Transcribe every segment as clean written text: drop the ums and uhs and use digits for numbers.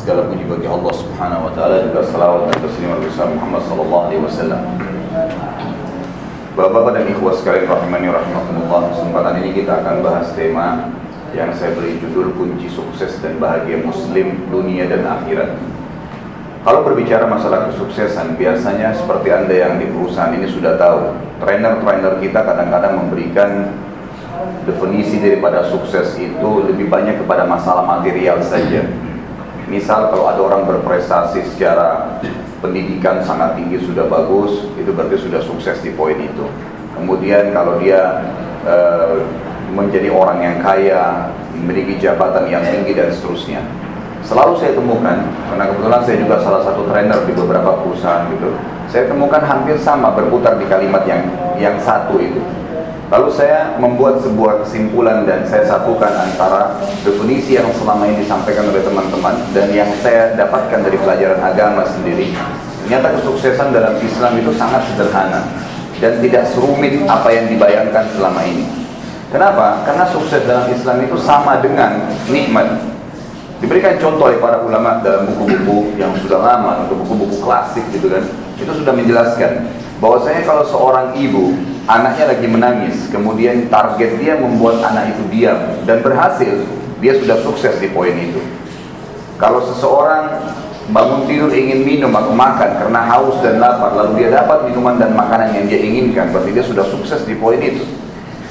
Segala puji bagi Allah Subhanahu wa taala, juga salawat dan taslim besar Muhammad sallallahu alaihi wasallam. Bapak-bapak dan ikhwah sekalian rahimani rahimakumullah, kesempatan ini kita akan bahas tema yang saya beri judul kunci sukses dan bahagia muslim dunia dan akhirat. Kalau berbicara masalah kesuksesan, biasanya seperti Anda yang di perusahaan ini sudah tahu, trainer-trainer kita kadang-kadang memberikan definisi daripada sukses itu lebih banyak kepada masalah material saja. Misal kalau ada orang berprestasi secara pendidikan sangat tinggi, sudah bagus, itu berarti sudah sukses di poin itu. Kemudian kalau dia menjadi orang yang kaya, memiliki jabatan yang tinggi dan seterusnya. Selalu saya temukan, karena kebetulan saya juga salah satu trainer di beberapa perusahaan gitu, saya temukan hampir sama berputar di kalimat yang satu itu. Lalu saya membuat sebuah kesimpulan dan saya satukan antara definisi yang selama ini disampaikan oleh teman-teman dan yang saya dapatkan dari pelajaran agama sendiri. Ternyata kesuksesan dalam Islam itu sangat sederhana dan tidak serumit apa yang dibayangkan selama ini. Kenapa? Karena sukses dalam Islam itu sama dengan nikmat. Diberikan contoh oleh para ulama dalam buku-buku yang sudah lama atau buku-buku klasik gitu kan, itu sudah menjelaskan bahwasanya kalau seorang ibu anaknya lagi menangis, kemudian target dia membuat anak itu diam dan berhasil, dia sudah sukses di poin itu. Kalau seseorang bangun tidur ingin minum atau makan karena haus dan lapar, lalu dia dapat minuman dan makanan yang dia inginkan, berarti dia sudah sukses di poin itu.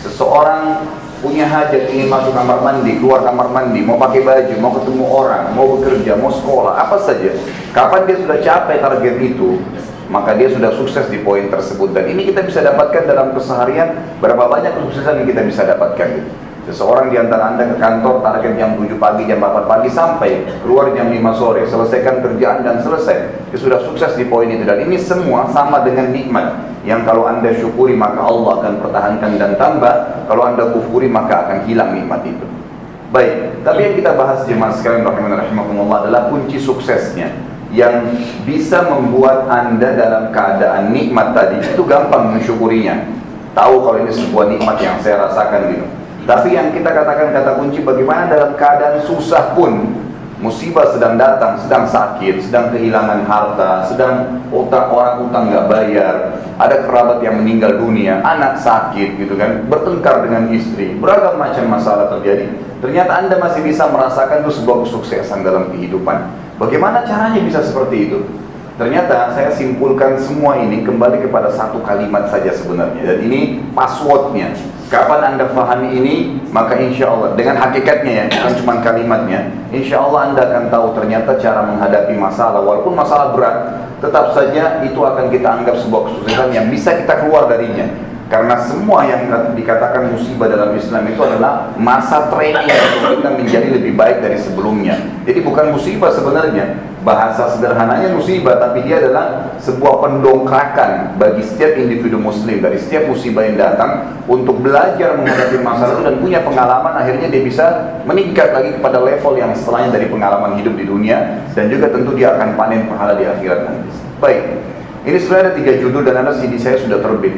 Seseorang punya hajat, ingin masuk kamar mandi, keluar kamar mandi, mau pakai baju, mau ketemu orang, mau bekerja, mau sekolah, apa saja, kapan dia sudah capai target itu, maka dia sudah sukses di poin tersebut. Dan ini kita bisa dapatkan dalam keseharian. Berapa banyak kesuksesan yang kita bisa dapatkan gitu. Seseorang di antara Anda ke kantor, target jam 7 pagi, jam 8 pagi, sampai keluar jam 5 sore, selesaikan kerjaan dan selesai, dia sudah sukses di poin itu. Dan ini semua sama dengan nikmat yang kalau Anda syukuri maka Allah akan pertahankan dan tambah, kalau Anda kufuri maka akan hilang nikmat itu. Baik, tapi yang kita bahas jemaah sekalian rahimakumullah adalah kunci suksesnya yang bisa membuat Anda dalam keadaan nikmat tadi itu gampang mensyukurinya. Tahu kalau ini sebuah nikmat yang saya rasakan gitu. Tapi yang kita katakan kata kunci, bagaimana dalam keadaan susah pun, musibah sedang datang, sedang sakit, sedang kehilangan harta, sedang orang utang nggak bayar, ada kerabat yang meninggal dunia, anak sakit gitu kan, bertengkar dengan istri, beragam macam masalah terjadi. Ternyata Anda masih bisa merasakan itu sebuah kesuksesan dalam kehidupan. Bagaimana caranya bisa seperti itu? Ternyata saya simpulkan semua ini kembali kepada satu kalimat saja sebenarnya. Dan ini passwordnya. Kapan Anda pahami ini, maka insya Allah dengan hakikatnya ya, bukan cuma kalimatnya, insya Allah Anda akan tahu ternyata cara menghadapi masalah, walaupun masalah berat, tetap saja itu akan kita anggap sebuah kesuksesan yang bisa kita keluar darinya. Karena semua yang dikatakan musibah dalam Islam itu adalah masa training untuk kita menjadi lebih baik dari sebelumnya. Jadi bukan musibah sebenarnya, bahasa sederhananya musibah, tapi dia adalah sebuah pendongkrakan bagi setiap individu muslim dari setiap musibah yang datang untuk belajar menghadapi masalah itu dan punya pengalaman, akhirnya dia bisa meningkat lagi kepada level yang setelahnya dari pengalaman hidup di dunia, dan juga tentu dia akan panen pahala di akhirat nanti. Baik, ini sebenarnya ada 3 judul dan ada CD saya sudah terbit.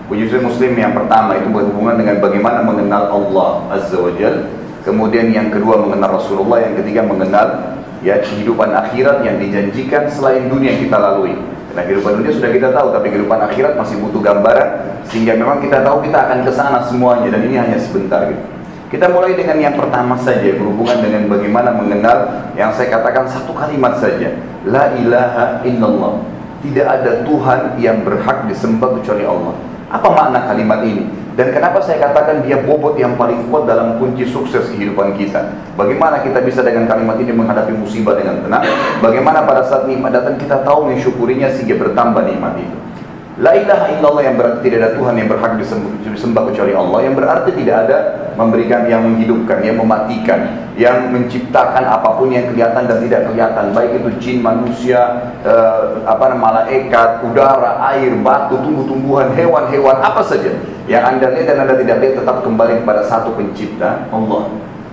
Kunci muslim yang pertama itu berhubungan dengan bagaimana mengenal Allah Azza wa Jal. Kemudian yang kedua mengenal Rasulullah. Yang ketiga mengenal ya kehidupan akhirat yang dijanjikan selain dunia yang kita lalui. Karena kehidupan dunia sudah kita tahu, tapi kehidupan akhirat masih butuh gambaran, sehingga memang kita tahu kita akan ke sana semuanya, dan ini hanya sebentar gitu. Kita mulai dengan yang pertama saja, berhubungan dengan bagaimana mengenal yang saya katakan satu kalimat saja, la ilaha illallah. Tidak ada Tuhan yang berhak disembah kecuali Allah. Apa makna kalimat ini? Dan kenapa saya katakan dia bobot yang paling kuat dalam kunci sukses kehidupan kita? Bagaimana kita bisa dengan kalimat ini menghadapi musibah dengan tenang? Bagaimana pada saat nikmat datang kita tahu mensyukurinya sehingga bertambah nikmat itu? La ilaha illallah yang berarti tidak ada Tuhan yang berhak disembah kecuali Allah, yang berarti tidak ada memberikan, yang menghidupkan, yang mematikan, yang menciptakan apapun yang kelihatan dan tidak kelihatan, baik itu jin, manusia, malaikat, udara, air, batu, tumbuh-tumbuhan, hewan-hewan, apa saja yang Anda lihat dan Anda tidak lihat, tetap kembali kepada satu pencipta, Allah.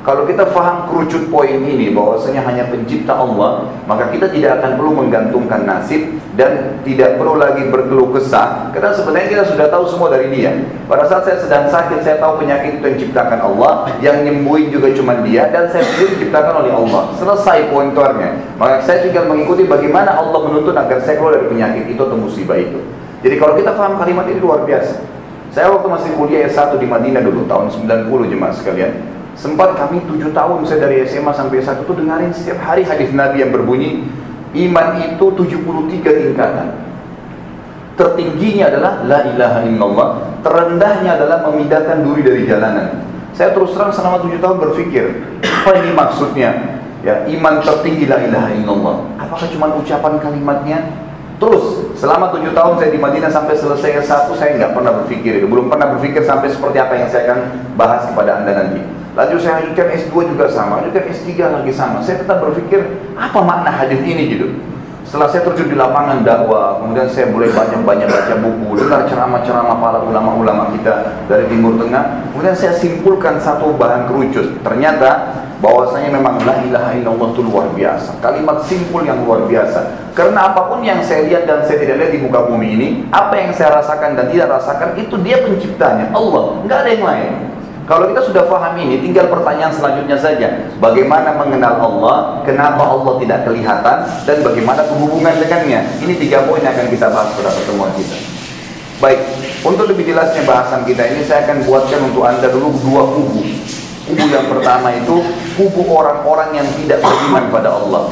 Kalau kita paham kerucut poin ini bahwasanya hanya pencipta Allah, maka kita tidak akan perlu menggantungkan nasib dan tidak perlu lagi berkeluh kesah, karena sebenarnya kita sudah tahu semua dari Dia. Pada saat saya sedang sakit, saya tahu penyakit itu yang diciptakan Allah, yang nyembuhin juga cuma Dia, dan saya sendiri diciptakan oleh Allah. Selesai pointernya. Maka saya tinggal mengikuti bagaimana Allah menuntun agar saya keluar dari penyakit itu atau musibah itu. Jadi kalau kita paham kalimat ini luar biasa. Saya waktu masih kuliah S1 di Madinah dulu, tahun 90 jemaah sekalian, sempat kami 7 tahun saya dari SMA sampai S1 itu dengarin setiap hari hadis Nabi yang berbunyi, iman itu 73 tingkatan. Tertingginya adalah la ilaha illallah, terendahnya adalah memindahkan duri dari jalanan. Saya terus terang selama 7 tahun berpikir, apa ini maksudnya? Ya, iman tertinggi la ilaha illallah. Apakah cuma ucapan kalimatnya? Terus selama 7 tahun saya di Madinah sampai selesai S1, saya nggak pernah berpikir itu, belum pernah berpikir sampai seperti apa yang saya akan bahas kepada anda nanti. Lalu saya lanjutkan S2 juga sama, lanjutkan S3 lagi sama. Saya tetap berpikir apa makna hadis ini gitu. Setelah saya terjun di lapangan dakwah, kemudian saya mulai banyak-banyak baca buku, dengar ceramah-ceramah para ulama-ulama kita dari Timur Tengah. Kemudian saya simpulkan satu bahan kerucut. Ternyata bahwasanya memang la ilaha illallah itu luar biasa. Kalimat simpul yang luar biasa. Karena apapun yang saya lihat dan saya tidak lihat di muka bumi ini, apa yang saya rasakan dan tidak rasakan, itu Dia penciptanya, Allah, nggak ada yang lain. Kalau kita sudah paham ini, tinggal pertanyaan selanjutnya saja. Bagaimana mengenal Allah, kenapa Allah tidak kelihatan, dan bagaimana hubungan dengannya. Ini 3 poin yang akan kita bahas pada pertemuan kita. Baik, untuk lebih jelasnya bahasan kita ini, saya akan buatkan untuk anda dulu 2 kubu. Kubu yang pertama itu, kubu orang-orang yang tidak beriman pada Allah.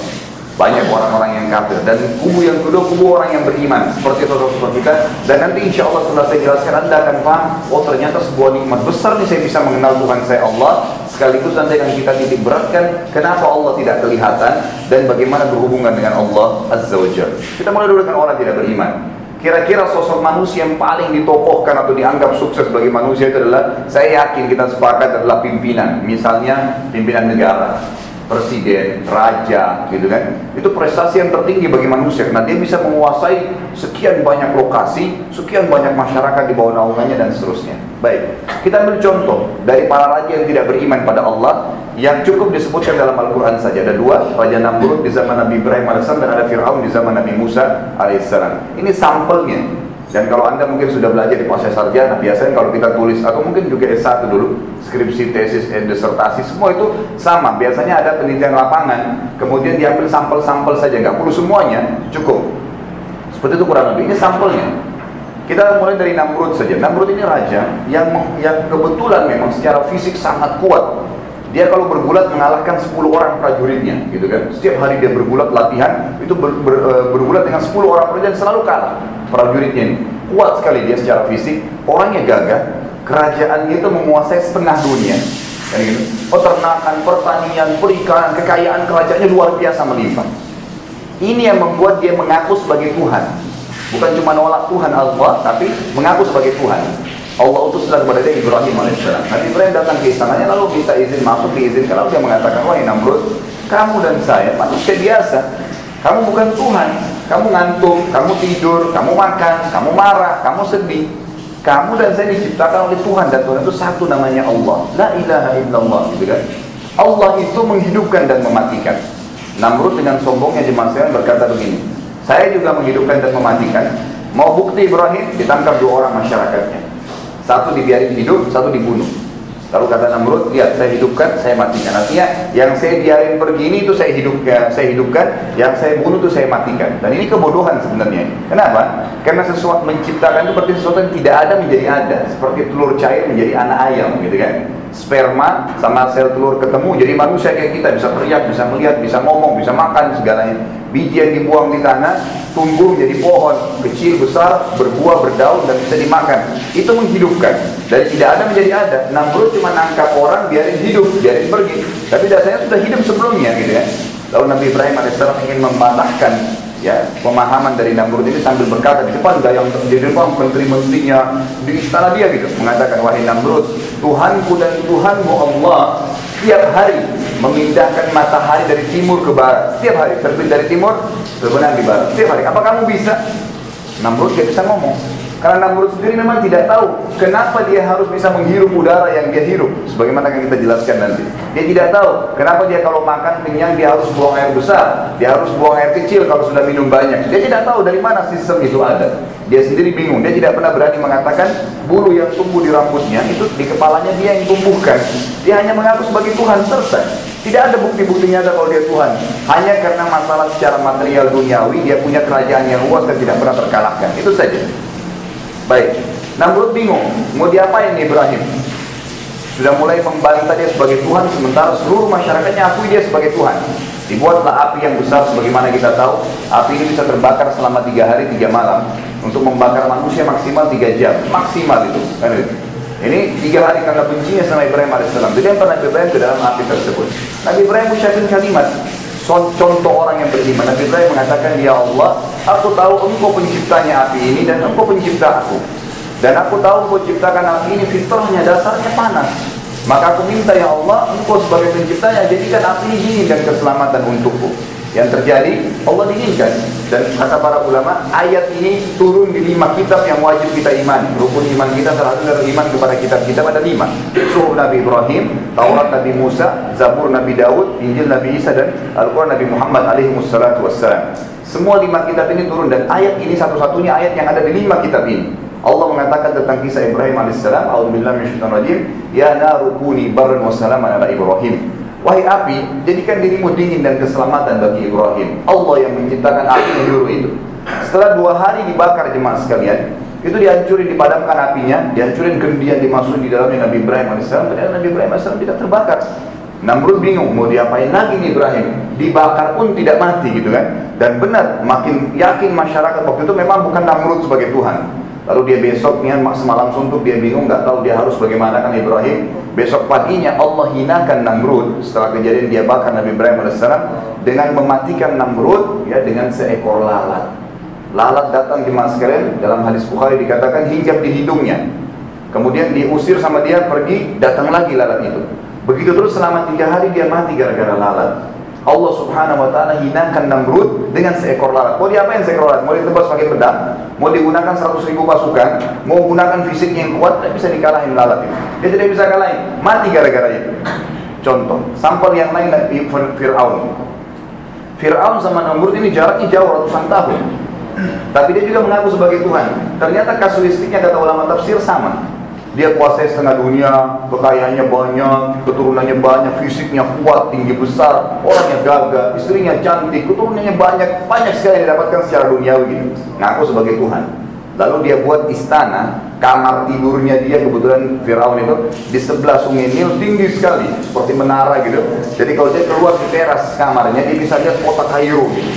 Banyak orang-orang yang kafir. Dan kubu yang kedua, kubu orang yang beriman, seperti saudara-saudara kita. Dan nanti insya Allah setelah saya jelaskan, anda akan paham, oh ternyata sebuah nikmat besar nih saya bisa mengenal Tuhan saya Allah. Sekaligus nanti akan kita titik beratkan kenapa Allah tidak kelihatan dan bagaimana berhubungan dengan Allah Azza wa Jalla. Kita mulai dulu dengan orang tidak beriman. Kira-kira sosok manusia yang paling ditokohkan atau dianggap sukses bagi manusia itu adalah, saya yakin kita sepakat, adalah pimpinan. Misalnya pimpinan negara, presiden, raja, gitu kan. Itu prestasi yang tertinggi bagi manusia karena dia bisa menguasai sekian banyak lokasi, sekian banyak masyarakat di bawah naungannya dan seterusnya. Baik, kita ambil contoh dari para raja yang tidak beriman pada Allah yang cukup disebutkan dalam Al-Quran saja. Ada 2, Raja Namrud di zaman Nabi Ibrahim AS dan ada Fir'aun di zaman Nabi Musa AS. Ini sampelnya. Dan kalau anda mungkin sudah belajar di proses sarjana, biasanya kalau kita tulis, atau mungkin juga S1 dulu, skripsi, tesis, disertasi, semua itu sama. Biasanya ada penelitian lapangan, kemudian diambil sampel-sampel saja, nggak perlu semuanya, cukup. Seperti itu kurang lebih, ini sampelnya. Kita mulai dari Namrud saja. Namrud ini raja yang kebetulan memang secara fisik sangat kuat. Dia kalau bergulat mengalahkan 10 orang prajuritnya, gitu kan. Setiap hari dia bergulat latihan, itu bergulat dengan 10 orang prajurit dan selalu kalah. Prajuritnya ini kuat sekali dia secara fisik, orangnya gagah, kerajaannya itu menguasai setengah dunia. Kan gitu. Peternakan, pertanian, perikanan, kekayaan kerajaannya luar biasa melimpah. Ini yang membuat dia mengaku sebagai Tuhan. Bukan cuma nolak Tuhan Allah, tapi mengaku sebagai Tuhan. Allah utuslah kepada dia Ibrahim AS. Nabi Ibrahim datang ke istananya lalu minta izin masuk, diizinkan. Lalu dia mengatakan, wahai Namrud, kamu dan saya manusia biasa. Kamu bukan Tuhan. Kamu ngantuk, kamu tidur, kamu makan, kamu marah, kamu sedih. Kamu dan saya diciptakan oleh Tuhan, dan Tuhan itu satu, namanya Allah. La ilaha illallah, gitu kan? Allah itu menghidupkan dan mematikan. Namrud dengan sombongnya jemaah sekalian berkata begini, saya juga menghidupkan dan mematikan. Mau bukti Ibrahim? Ditangkap 2 orang masyarakatnya. Satu dibiarin hidup, satu dibunuh. Lalu kata Namrud, lihat saya hidupkan, saya matikan. Artinya yang saya biarin pergi ini itu saya hidupkan, yang saya bunuh itu saya matikan. Dan ini kebodohan sebenarnya. Kenapa? Karena sesuatu menciptakan itu berarti sesuatu yang tidak ada menjadi ada. Seperti telur cair menjadi anak ayam, gitu kan. Sperma sama sel telur ketemu jadi manusia kayak kita, bisa teriak, bisa melihat, bisa ngomong, bisa makan segalanya. Biji yang dibuang di tanah tumbuh menjadi pohon kecil, besar, berbuah, berdaun dan bisa dimakan. Itu menghidupkan. Dari tidak ada menjadi ada. Namrud cuma nangkap orang, biarin hidup, biarin pergi. Tapi dasarnya sudah hidup sebelumnya, gitu ya. Lalu Nabi Ibrahim AS ingin mematahkan pemahaman dari Namrud ini sambil berkata di depan yang di depan menteri-menterinya di istana dia gitu, mengatakan, wahai Namrud, Tuhanku dan Tuhanmu Allah tiap hari memindahkan matahari dari timur ke barat. Setiap hari terbit dari timur, terbenam di barat. Setiap hari. Apa kamu bisa? Namrud gak bisa ngomong. Karena Namrud sendiri memang tidak tahu kenapa dia harus bisa menghirup udara yang dia hirup, sebagaimana yang kita jelaskan nanti. Dia tidak tahu kenapa dia kalau makan kenyang dia harus buang air besar, dia harus buang air kecil kalau sudah minum banyak. Dia tidak tahu dari mana sistem itu ada. Dia sendiri bingung. Dia tidak pernah berani mengatakan bulu yang tumbuh di rambutnya itu di kepalanya dia yang tumbuhkan. Dia hanya mengaku sebagai Tuhan, selesai. Tidak ada bukti-bukti nyata kalau dia Tuhan. Hanya karena masalah secara material duniawi, dia punya kerajaan yang luas dan tidak pernah terkalahkan. Itu saja. Baik, Namrud bingung, mau diapain Ibrahim? Sudah mulai membantah dia sebagai Tuhan, sementara seluruh masyarakatnya akui dia sebagai Tuhan. Dibuatlah api yang besar, sebagaimana kita tahu. Api ini bisa terbakar selama 3 hari 3 malam. Untuk membakar manusia maksimal 3 jam, maksimal itu. Ini 3 hari karena bencinya sama Ibrahim AS. Dilempar Nabi Ibrahim ke dalam api tersebut. Nabi Ibrahim mengucapkan kalimat, contoh orang yang beriman. Nabi Ibrahim mengatakan, ya Allah, aku tahu engkau penciptanya api ini dan engkau pencipta aku. Dan aku tahu engkau ciptakan api ini fitrahnya, dasarnya panas. Maka aku minta ya Allah, engkau sebagai penciptanya jadikan api ini dingin dan keselamatan untukku. Yang terjadi, Allah dinginkan. Dan kata para ulama, ayat ini turun di 5 kitab yang wajib kita imani. Rukun iman kita terhadap iman kepada kitab-kitab ada 5. Suhuf Nabi Ibrahim, Taurat Nabi Musa, Zabur Nabi Daud, Injil Nabi Isa, dan Al-Quran Nabi Muhammad alaihi wassalatu wassalam. Semua 5 kitab ini turun, dan ayat ini satu-satunya ayat yang ada di 5 kitab ini. Allah mengatakan tentang kisah Ibrahim alaihissalam, a'udzubillahi minasyaitonir rajim, ya naru kuni barran wa salaman ala Ibrahim. Wahai api, jadikan dirimu dingin dan keselamatan bagi Ibrahim. Allah yang menciptakan api menyuruh itu. Setelah 2 hari dibakar jemaah sekalian, itu dihancurin, dipadamkan apinya, dihancurin kemudian dimasuk di dalamnya Nabi Ibrahim AS. Ternyata Nabi Ibrahim AS tidak terbakar. Namrud bingung, mau diapain lagi nih Ibrahim? Dibakar pun tidak mati gitu kan. Dan benar, makin yakin masyarakat waktu itu memang bukan Namrud sebagai Tuhan. Lalu dia besoknya semalam suntuk, dia bingung, nggak tahu dia harus bagaimana kan Ibrahim. Besok paginya Allah hinakan Namrud setelah kejadian dia bakar Nabi Ibrahim AS dengan mematikan Namrud ya dengan seekor lalat. Lalat datang di sekalian, dalam hadis Bukhari dikatakan hinggap di hidungnya. Kemudian diusir sama dia, pergi, datang lagi lalat itu. Begitu terus selama 3 hari dia mati gara-gara lalat. Allah subhanahu wa ta'ala hinakan Namrud dengan seekor lalat. Mau diapain seekor lalat? Mau ditebas pakai pedang? Mau digunakan 100.000 pasukan? Mau gunakan fisiknya yang kuat? Tidak bisa dikalahin lalat itu. Dia tidak bisa kalahin. Mati gara-gara itu. Contoh, sampel yang lain dari Fir'aun. Fir'aun sama Namrud ini jaraknya jauh ratusan tahun. Tapi dia juga mengaku sebagai Tuhan. Ternyata kasuistiknya kata ulama tafsir sama. Dia kuasai setengah dunia, kekayaannya banyak, keturunannya banyak, fisiknya kuat, tinggi besar, orangnya gagah, istrinya cantik, keturunannya banyak, banyak sekali yang didapatkan secara duniawi gitu. Ngaku sebagai Tuhan. Lalu dia buat istana, kamar tidurnya dia kebetulan Firaun itu di sebelah sungai Nil tinggi sekali, seperti menara gitu. Jadi kalau dia keluar di teras kamarnya, dia bisa lihat kota Kairo gitu.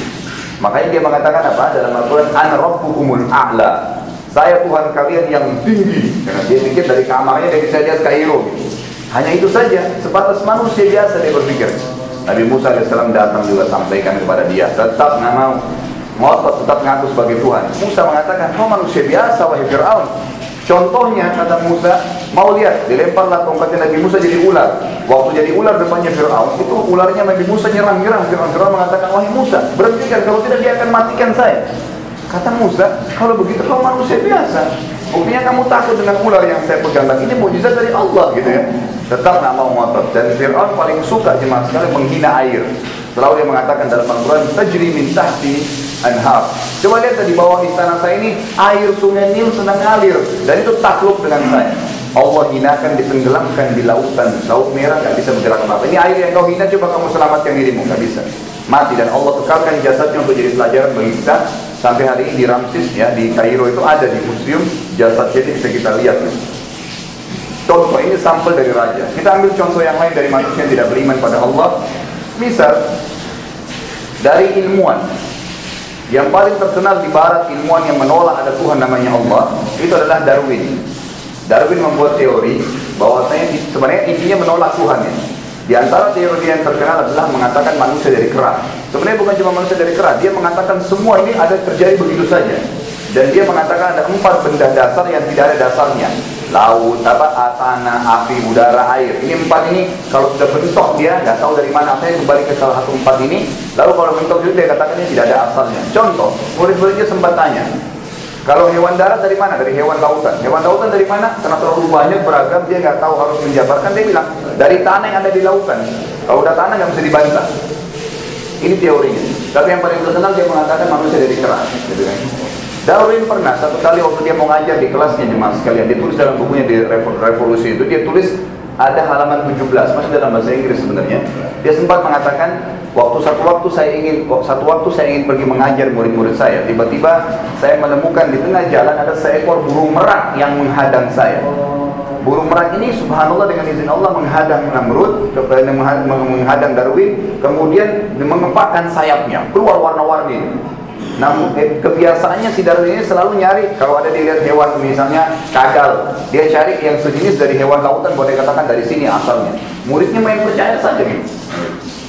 Makanya dia mengatakan apa? Dalam Al-Quran, Ana Rabbukumul A'la. Saya Tuhan kalian yang tinggi. Karena dia pikir dari kamarnya dia bisa lihat Kairo. Hanya itu saja, sebatas manusia biasa dia berpikir. Nabi Musa AS datang juga sampaikan kepada dia, tetap nggak mau, tetap ngaku sebagai Tuhan. Musa mengatakan, kau manusia biasa wahai Fir'aun. Contohnya kata Musa, mau lihat, dilemparlah tongkatnya Nabi Musa jadi ular. Waktu jadi ular depannya Fir'aun, itu ularnya Nabi Musa nyerang-nyerang. Fir'aun mengatakan, wahai Musa, berhentikan, kalau tidak dia akan matikan saya. Kata Musa, kalau begitu kau manusia biasa. Buktinya kamu takut dengan ular yang saya pegang. Ini mukjizat dari Allah gitu ya. Tetap nggak mau ngotot. Dan Fir'aun paling suka jemaah sekali menghina air. Selalu dia mengatakan dalam Al-Quran, tajri min tahti anhar. Coba lihat di bawah istana saya ini, air sungai Nil sedang ngalir. Dan itu takluk dengan saya. Allah hinakan, ditenggelamkan di lautan. Laut merah nggak bisa bergerak apa-apa. Ini air yang kau hina, coba kamu selamatkan dirimu. Nggak bisa. Mati. Dan Allah kekalkan jasadnya untuk jadi pelajaran bagi kita. Sampai hari ini di Ramses ya, di Kairo itu ada di museum jasad, jadi bisa kita lihat. Contoh ini sampel dari raja. Kita ambil contoh yang lain dari manusia yang tidak beriman pada Allah. Misal dari ilmuwan yang paling terkenal di barat, ilmuwan yang menolak ada Tuhan namanya Allah, itu adalah Darwin. Darwin membuat teori bahwasanya sebenarnya intinya menolak Tuhan ya. Di antara teori yang terkenal adalah mengatakan manusia dari kera. Sebenarnya bukan cuma manusia dari kera, dia mengatakan semua ini ada terjadi begitu saja. Dan dia mengatakan ada 4 benda dasar yang tidak ada dasarnya. Laut, tanah, api, udara, air. Ini 4 ini kalau sudah bentok dia nggak tahu dari mana asalnya, kembali ke salah satu 4 ini. Lalu kalau bentok itu dia katakan ini tidak ada asalnya. Contoh, murid-muridnya sempat tanya, Kalau hewan darat dari mana? Dari hewan lautan. Hewan lautan dari mana? Karena terlalu banyak beragam, dia nggak tahu harus menjabarkan. Dia bilang dari tanah yang ada di lautan. Kalau udah tanah nggak bisa dibantah. Ini teorinya. Tapi yang paling terkenal dia mengatakan manusia dari kera. Gitu kan? Darwin pernah satu kali waktu dia mau ngajar di kelasnya jemaah sekalian, dia tulis dalam bukunya di revolusi itu, dia tulis ada halaman 17, masih dalam bahasa Inggris sebenarnya. Dia sempat mengatakan, satu waktu saya ingin pergi mengajar murid-murid saya. Tiba-tiba saya menemukan di tengah jalan ada seekor burung merak yang menghadang saya. Burung merak ini subhanallah dengan izin Allah menghadang Namrud, menghadang Darwin, kemudian mengepakkan sayapnya, keluar warna-warni. Namun kebiasaannya si Darwin ini selalu nyari, kalau ada dilihat hewan misalnya kadal, dia cari yang sejenis dari hewan lautan, boleh katakan dari sini asalnya. Muridnya main percaya saja gitu.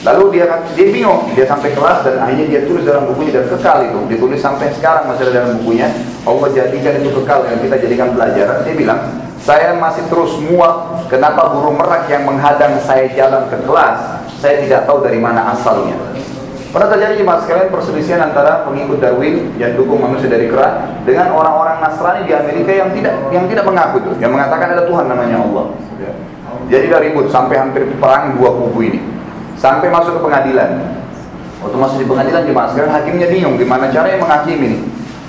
Lalu dia bingung, dia sampai kelas dan akhirnya dia tulis dalam bukunya dan kekal itu, ditulis sampai sekarang masih ada dalam bukunya. Allah jadikan itu kekal yang kita jadikan pelajaran. Dia bilang, saya masih terus muak kenapa burung merak yang menghadang saya jalan ke kelas, saya tidak tahu dari mana asalnya. Pernah terjadi jemaah sekalian perselisihan antara pengikut Darwin yang dukung manusia dari kera dengan orang-orang Nasrani di Amerika yang tidak mengaku itu, yang mengatakan ada Tuhan namanya Allah. Jadi ada ribut sampai hampir perang dua kubu ini, sampai masuk ke pengadilan. Waktu masuk di pengadilan jemaah sekalian, hakimnya bingung gimana caranya menghakimi ini.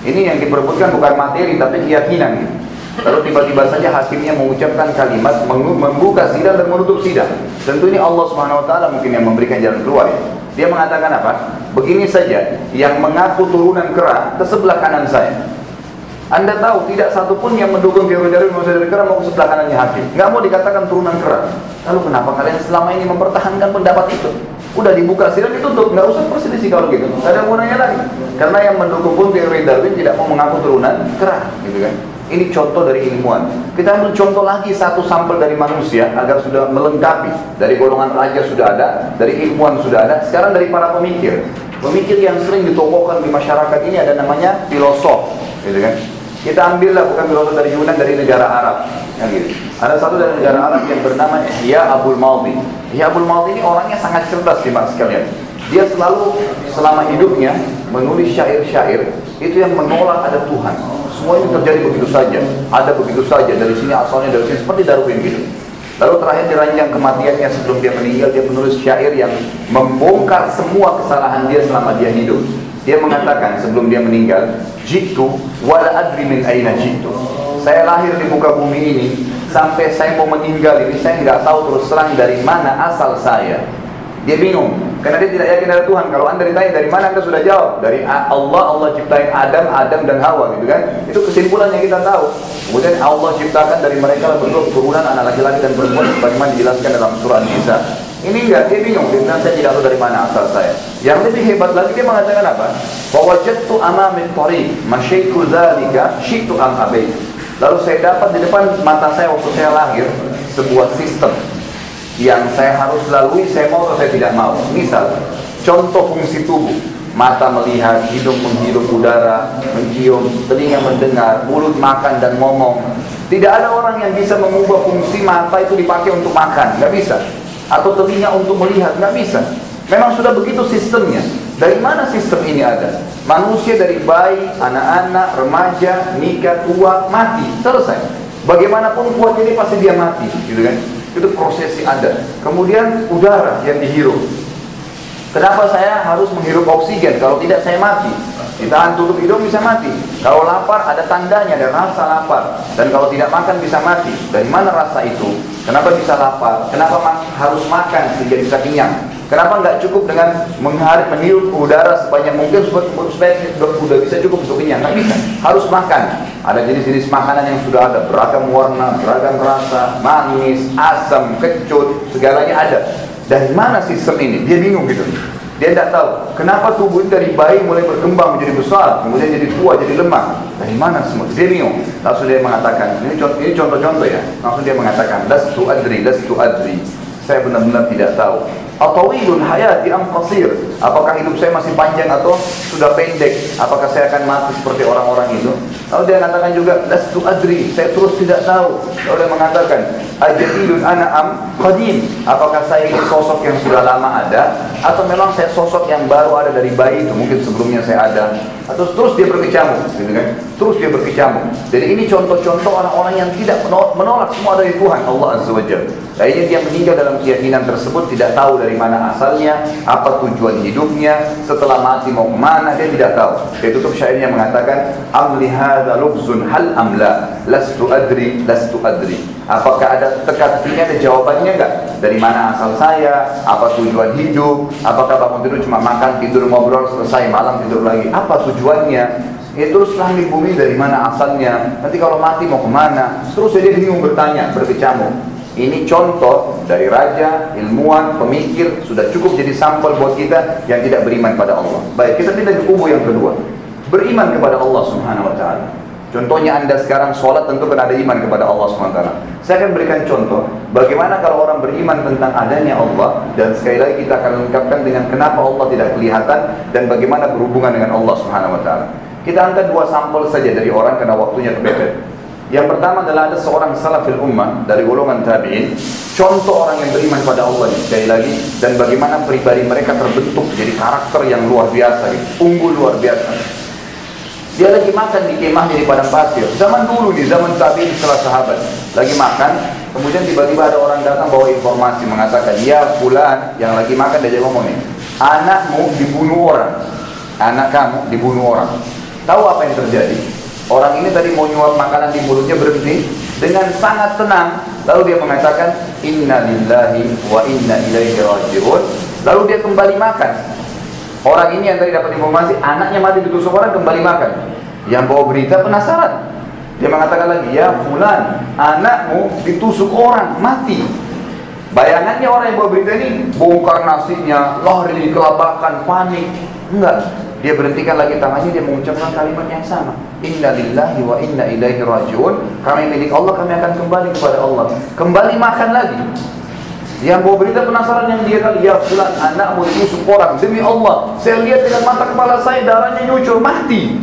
Ini yang diperebutkan bukan materi tapi keyakinan. Lalu tiba-tiba saja hakimnya mengucapkan kalimat membuka sidang dan menutup sidang. Tentu ini Allah Subhanahu Wa Taala mungkin yang memberikan jalan keluar ya. Dia mengatakan apa? Begini saja, yang mengaku turunan kera ke sebelah kanan saya. Anda tahu tidak satupun yang mendukung teori Darwin manusia dari kera mau ke sebelah kanannya hakim. Nggak mau dikatakan turunan kera. Lalu kenapa kalian selama ini mempertahankan pendapat itu? Udah dibuka sidang ditutup, nggak usah perselisih kalau gitu. Nggak ada gunanya lagi. Karena yang mendukung pun teori Darwin tidak mau mengaku turunan kera, gitu kan? Ini contoh dari ilmuwan. Kita ambil contoh lagi satu sampel dari manusia agar sudah melengkapi. Dari golongan raja sudah ada, dari ilmuwan sudah ada. Sekarang dari para pemikir. Pemikir yang sering ditokohkan di masyarakat ini ada namanya filosof, gitu kan? Kita ambillah bukan filosof dari Yunan, dari negara Arab. Ya, gitu. Ada satu dari negara Arab yang bernama Ihya Abul Maldi. Ihya Abul Maldi ini orangnya sangat cerdas di sekalian. Dia selalu selama hidupnya menulis syair-syair itu yang menolak ada Tuhan. Semua ini terjadi begitu saja, ada begitu saja, dari sini asalnya, dari sini, seperti Darwin gitu. Lalu terakhir di ranjang kematiannya sebelum dia meninggal, dia menulis syair yang membongkar semua kesalahan dia selama dia hidup. Dia mengatakan sebelum dia meninggal, jitu wala adri min aina jitu. Saya lahir di muka bumi ini, sampai saya mau meninggal ini, saya nggak tahu terus terang dari mana asal saya. Dia bingung, karena dia tidak yakin ada Tuhan. Kalau anda ditanya dari mana, anda sudah jawab. Dari Allah, Allah ciptain Adam dan Hawa, gitu kan? Itu kesimpulan yang kita tahu. Kemudian Allah ciptakan dari mereka berdua keturunan anak laki-laki dan perempuan, sebagaimana dijelaskan dalam surah An-Nisa. Ini enggak, dia bingung, dia bilang saya tidak tahu dari mana asal saya. Yang lebih hebat lagi dia mengatakan apa? Wajadtu amami tariq, masyaitu dzalika, syi'tu am abait. Lalu saya dapat di depan mata saya waktu saya lahir sebuah sistem yang saya harus lalui, saya mau atau saya tidak mau. Misal, contoh fungsi tubuh. Mata melihat, hidung menghirup udara, mencium, telinga mendengar, mulut makan dan ngomong. Tidak ada orang yang bisa mengubah fungsi mata itu dipakai untuk makan, nggak bisa. Atau telinga untuk melihat, nggak bisa. Memang sudah begitu sistemnya. Dari mana sistem ini ada? Manusia dari bayi, anak-anak, remaja, nikah, tua, mati, selesai. Bagaimanapun kuat ini pasti dia mati, gitu kan? Itu prosesi ada. Kemudian udara yang dihirup. Kenapa saya harus menghirup oksigen? Kalau tidak saya mati. Ditahan tutup hidung bisa mati. Kalau lapar ada tandanya, ada rasa lapar. Dan kalau tidak makan bisa mati. Dari mana rasa itu? Kenapa bisa lapar? Kenapa harus makan sehingga bisa kenyang? Kenapa nggak cukup dengan meniup udara sebanyak mungkin supaya sudah bisa cukup untuk kenyang? Nggak bisa, harus makan. Ada jenis-jenis makanan yang sudah ada, beragam warna, beragam rasa, manis, asam, kecut, segalanya ada. Dari mana sistem ini? Dia bingung gitu. Dia tidak tahu. Kenapa tubuh ini dari bayi mulai berkembang menjadi besar, kemudian jadi tua, jadi lemah? Dari mana semua? Dia bingung. Langsung dia mengatakan, ini contoh-contoh ya. Langsung dia mengatakan, lastu adri. Saya benar-benar tidak tahu. Atawilul hayati am qasir? Apakah hidup saya masih panjang atau sudah pendek? Apakah saya akan mati seperti orang-orang itu? Lalu dia mengatakan juga, lastu adri, saya terus tidak tahu. Lalu dia mengatakan, ajadilun ana am qadim? Apakah saya ini sosok yang sudah lama ada, atau memang saya sosok yang baru ada dari bayi itu? Mungkin sebelumnya saya ada. Atau terus dia berkecamuk, gitu kan? Terus dia berkecamuk. Jadi ini contoh-contoh orang-orang yang tidak menolak semua dari Tuhan Allah Azza wa Jalla. Akhirnya dia meninggal dalam keyakinan tersebut, tidak tahu dari mana asalnya, apa tujuan hidupnya, setelah mati mau kemana, dia tidak tahu. Dia tutup syairnya mengatakan, amli hadza lugzun hal amla, lastu adri, lastu adri. Apakah ada teka-tekinya, ada jawabannya enggak? Dari mana asal saya, apa tujuan hidup, apakah bangun tidur cuma makan, tidur, ngobrol, selesai, malam tidur lagi, apa tujuannya? Ya terus langit bumi dari mana asalnya, nanti kalau mati mau kemana? Terus dia bingung bertanya, berkecamuk. Ini contoh dari raja, ilmuwan, pemikir, sudah cukup jadi sampel buat kita yang tidak beriman pada Allah. Baik, kita pindah ke kubu yang kedua, beriman kepada Allah Subhanahu wa ta'ala. Contohnya Anda sekarang sholat tentu kan ada iman kepada Allah Subhanahu wa ta'ala. Saya akan berikan contoh bagaimana kalau orang beriman tentang adanya Allah, dan sekali lagi kita akan lengkapkan dengan kenapa Allah tidak kelihatan dan bagaimana berhubungan dengan Allah Subhanahu wa ta'ala. Kita angkat dua sampel saja dari orang karena waktunya kepepet. Yang pertama adalah ada seorang salafil ummah dari golongan tabi'in, contoh orang yang beriman pada Allah ini, sekali lagi, dan bagaimana pribadi mereka terbentuk jadi karakter yang luar biasa, unggul luar biasa. Dia lagi makan di kemahnya di padang pasir, zaman dulu di zaman tabi'in setelah sahabat, lagi makan, kemudian tiba-tiba ada orang datang bawa informasi mengatakan, ya fulan, yang lagi makan dia ngomong nih, anakmu dibunuh orang, anak kamu dibunuh orang. Tahu apa yang terjadi? Orang ini tadi mau nyuap makanan di mulutnya, berhenti dengan sangat tenang. Lalu dia mengatakan, inna lillahi wa inna ilaihi raji'un. Lalu dia kembali makan. Orang ini yang tadi dapat informasi anaknya mati ditusuk orang, kembali makan. Yang bawa berita penasaran. Dia mengatakan lagi, ya fulan, anakmu ditusuk orang, mati. Bayangannya orang yang bawa berita ini bongkar nasinya, lari, kelabakan, panik. Enggak. Dia berhentikan lagi tangannya, dia mengucapkan kalimat yang sama. Inna lillahi wa inna ilaihi raji'un. Kami milik Allah, kami akan kembali kepada Allah. Kembali makan lagi. Yang bawa berita penasaran, yang dia kali, ya fulan, anakmu ditusuk orang, demi Allah, saya lihat dengan mata kepala saya darahnya nyucur, mati.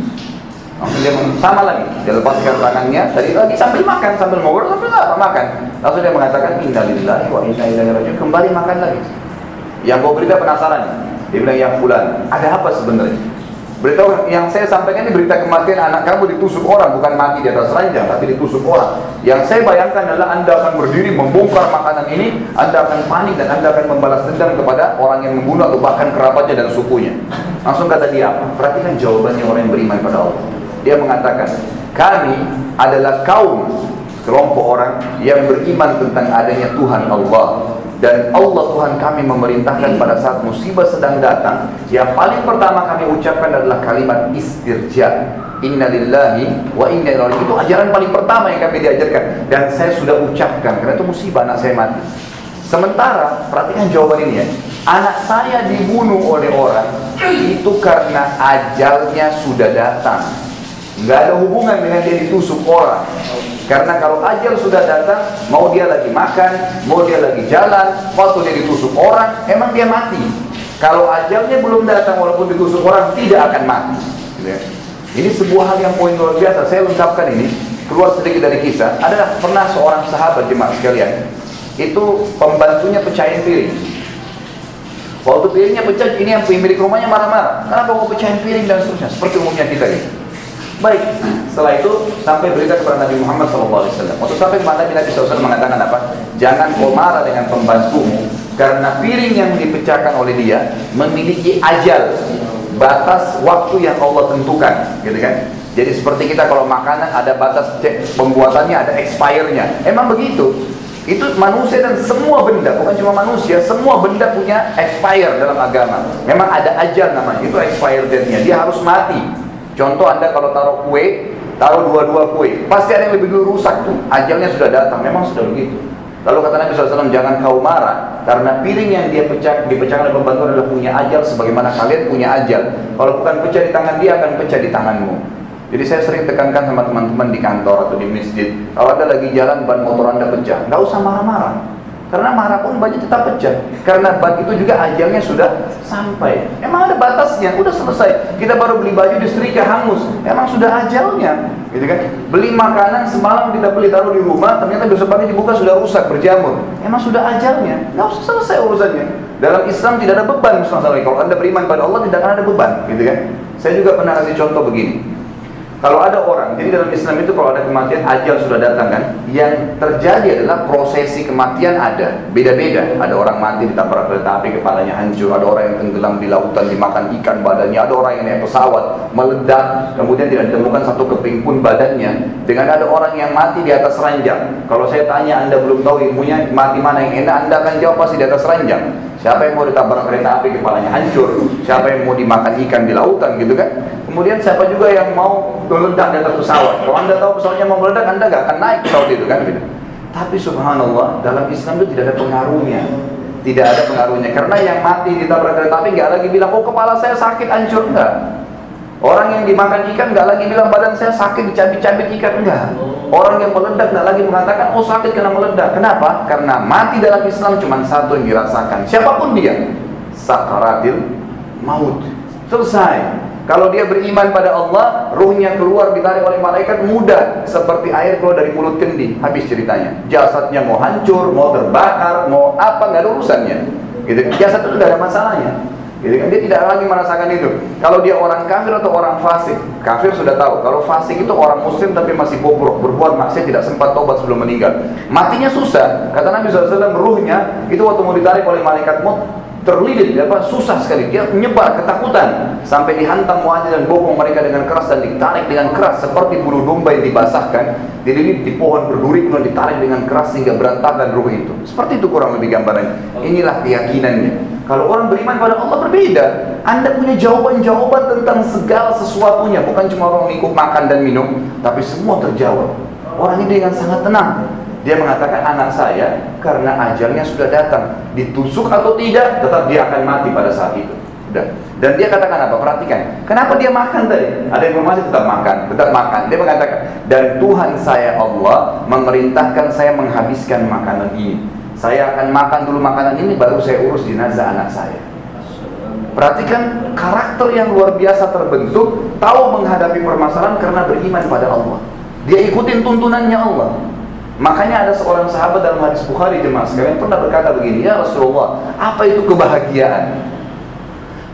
Langsung dia sama lagi, dia lepaskan tangannya, tadi lagi sambil makan, sambil ngobrol, sambil apa makan. Langsung dia mengatakan, inna lillahi wa inna ilaihi raji'un. Kembali makan lagi. Yang bawa berita penasaran, dia bilang, ya fulan, ada apa sebenarnya? Berita yang saya sampaikan ini berita kematian anak kamu ditusuk orang, bukan mati di atas ranjang, tapi ditusuk orang. Yang saya bayangkan adalah Anda akan berdiri membongkar makanan ini, Anda akan panik dan Anda akan membalas dendam kepada orang yang membunuh atau bahkan kerabatnya dan sukunya. Langsung kata dia apa? Perhatikan jawabannya orang yang beriman pada Allah. Dia mengatakan, kami adalah kaum, kelompok orang yang beriman tentang adanya Tuhan Allah. Dan Allah Tuhan kami memerintahkan pada saat musibah sedang datang, yang paling pertama kami ucapkan adalah kalimat istirja. Inna lillahi wa inna ilaihi raji'un. Itu ajaran paling pertama yang kami diajarkan, dan saya sudah ucapkan karena itu musibah anak saya mati. Sementara, perhatikan jawaban ini ya, anak saya dibunuh oleh orang itu karena ajalnya sudah datang. Nggak ada hubungan dengan dia ditusuk orang. Karena kalau ajal sudah datang, mau dia lagi makan, mau dia lagi jalan, waktu dia ditusuk orang, emang dia mati. Kalau ajalnya belum datang, walaupun ditusuk orang, tidak akan mati. Ini sebuah hal yang poin luar biasa. Saya lengkapkan ini, keluar sedikit dari kisah. Ada pernah seorang sahabat, jemaah sekalian, itu pembantunya pecahin piring. Waktu piringnya pecah, ini yang pemilik rumahnya marah-marah. Kenapa mau pecahin piring dan seterusnya? Seperti umumnya kita ini. Baik, setelah itu sampai berita kepada Nabi Muhammad SAW. Waktu sampai kepada Nabi SAW mengatakan apa? Jangan kau marah dengan pembantumu, karena piring yang dipecahkan oleh dia memiliki ajal, batas waktu yang Allah tentukan, gitu kan? Jadi seperti kita kalau makanan ada batas pembuatannya, ada expire-nya. Emang begitu. Itu manusia dan semua benda, bukan cuma manusia, semua benda punya expire dalam agama. Memang ada ajal namanya, itu expire date-nya. Dia harus mati. Contoh, Anda kalau taruh kue, taruh dua-dua kue, pasti ada yang lebih dulu rusak tuh, ajalnya sudah datang, memang sudah begitu. Lalu kata Nabi SAW, jangan kau marah, karena piring yang dia dipecahkan oleh pembantu adalah punya ajal, sebagaimana kalian punya ajal. Kalau bukan pecah di tangan dia, akan pecah di tanganmu. Jadi saya sering tekankan sama teman-teman di kantor atau di masjid, kalau Anda lagi jalan, ban motor Anda pecah, nggak usah marah-marah. Karena marah pun bannya tetap pecah. Karena itu juga ajalnya sudah sampai. Emang ada batasnya, udah selesai. Kita baru beli baju disetrika hangus, emang sudah ajalnya, gitu kan? Beli makanan semalam kita beli taruh di rumah, ternyata besok pagi dibuka sudah rusak berjamur. Emang sudah ajalnya, nggak usah selesai urusannya. Dalam Islam tidak ada beban, kalau Anda beriman pada Allah tidak akan ada beban, gitu kan? Saya juga pernah kasih contoh begini. Kalau ada orang, jadi dalam Islam itu kalau ada kematian, ajal sudah datang kan, yang terjadi adalah prosesi kematian ada, beda-beda. Ada orang mati ditabrak kereta api, kepalanya hancur, ada orang yang tenggelam di lautan, dimakan ikan badannya, ada orang yang naik pesawat, meledak, kemudian tidak ditemukan satu keping pun badannya. Dengan ada orang yang mati di atas ranjang. Kalau saya tanya, Anda belum tahu ilmunya, mati mana yang enak, Anda akan jawab pasti di atas ranjang. Siapa yang mau ditabrak kereta api, kepalanya hancur, siapa yang mau dimakan ikan di lautan, gitu kan. Kemudian siapa juga yang mau meledak di atas pesawat. Kalau Anda tahu pesawatnya mau meledak, Anda gak akan naik pesawat itu kan, gitu. Tapi subhanallah, dalam Islam itu tidak ada pengaruhnya. Tidak ada pengaruhnya, karena yang mati ditabrak kereta api gak lagi bilang, oh kepala saya sakit, hancur, enggak. Orang yang dimakan ikan gak lagi bilang, badan saya sakit, dicabik-cabik ikan, enggak. Orang yang meledak gak lagi mengatakan, oh sakit kena meledak. Kenapa? Karena mati dalam Islam cuma satu yang dirasakan, siapapun dia, sakaratil maut. Selesai. Kalau dia beriman pada Allah, ruhnya keluar ditarik oleh malaikat mudah, seperti air keluar dari mulut kendi. Habis ceritanya. Jasadnya mau hancur, mau terbakar, mau apa, nggak ada urusannya. Gitu. Jasad itu tidak ada masalahnya. Gitu kan? Dia tidak lagi merasakan itu. Kalau dia orang kafir atau orang fasik, kafir sudah tahu. Kalau fasik itu orang muslim tapi masih bobrok, berbuat maksiat, tidak sempat tobat sebelum meninggal. Matinya susah. Kata Nabi SAW, ruhnya itu waktu mau ditarik oleh malaikat maut, terlilit, susah sekali, dia menyebar ketakutan sampai dihantam wajah dan bokong mereka dengan keras dan ditarik dengan keras seperti bulu domba yang dibasahkan, dililit di pohon berduri kemudian ditarik dengan keras sehingga berantakan ruh itu. Seperti itu kurang lebih gambarannya. Inilah keyakinannya. Kalau orang beriman pada Allah berbeda. Anda punya jawaban-jawaban tentang segala sesuatunya, bukan cuma orang ikut makan dan minum, tapi semua terjawab. Orang ini dengan sangat tenang. Dia mengatakan, anak saya karena ajalnya sudah datang, ditusuk atau tidak, tetap dia akan mati pada saat itu. Udah. Dan dia katakan apa? Perhatikan, kenapa dia makan tadi? Ada informasi tetap makan. Dia mengatakan, dan Tuhan saya Allah memerintahkan saya menghabiskan makanan ini. Saya akan makan dulu makanan ini, baru saya urus jenazah anak saya. Perhatikan karakter yang luar biasa terbentuk, tahu menghadapi permasalahan karena beriman pada Allah. Dia ikutin tuntunannya Allah. Makanya ada seorang sahabat dalam hadis Bukhari, jemaah sekalian, pernah berkata begini, ya Rasulullah, apa itu kebahagiaan?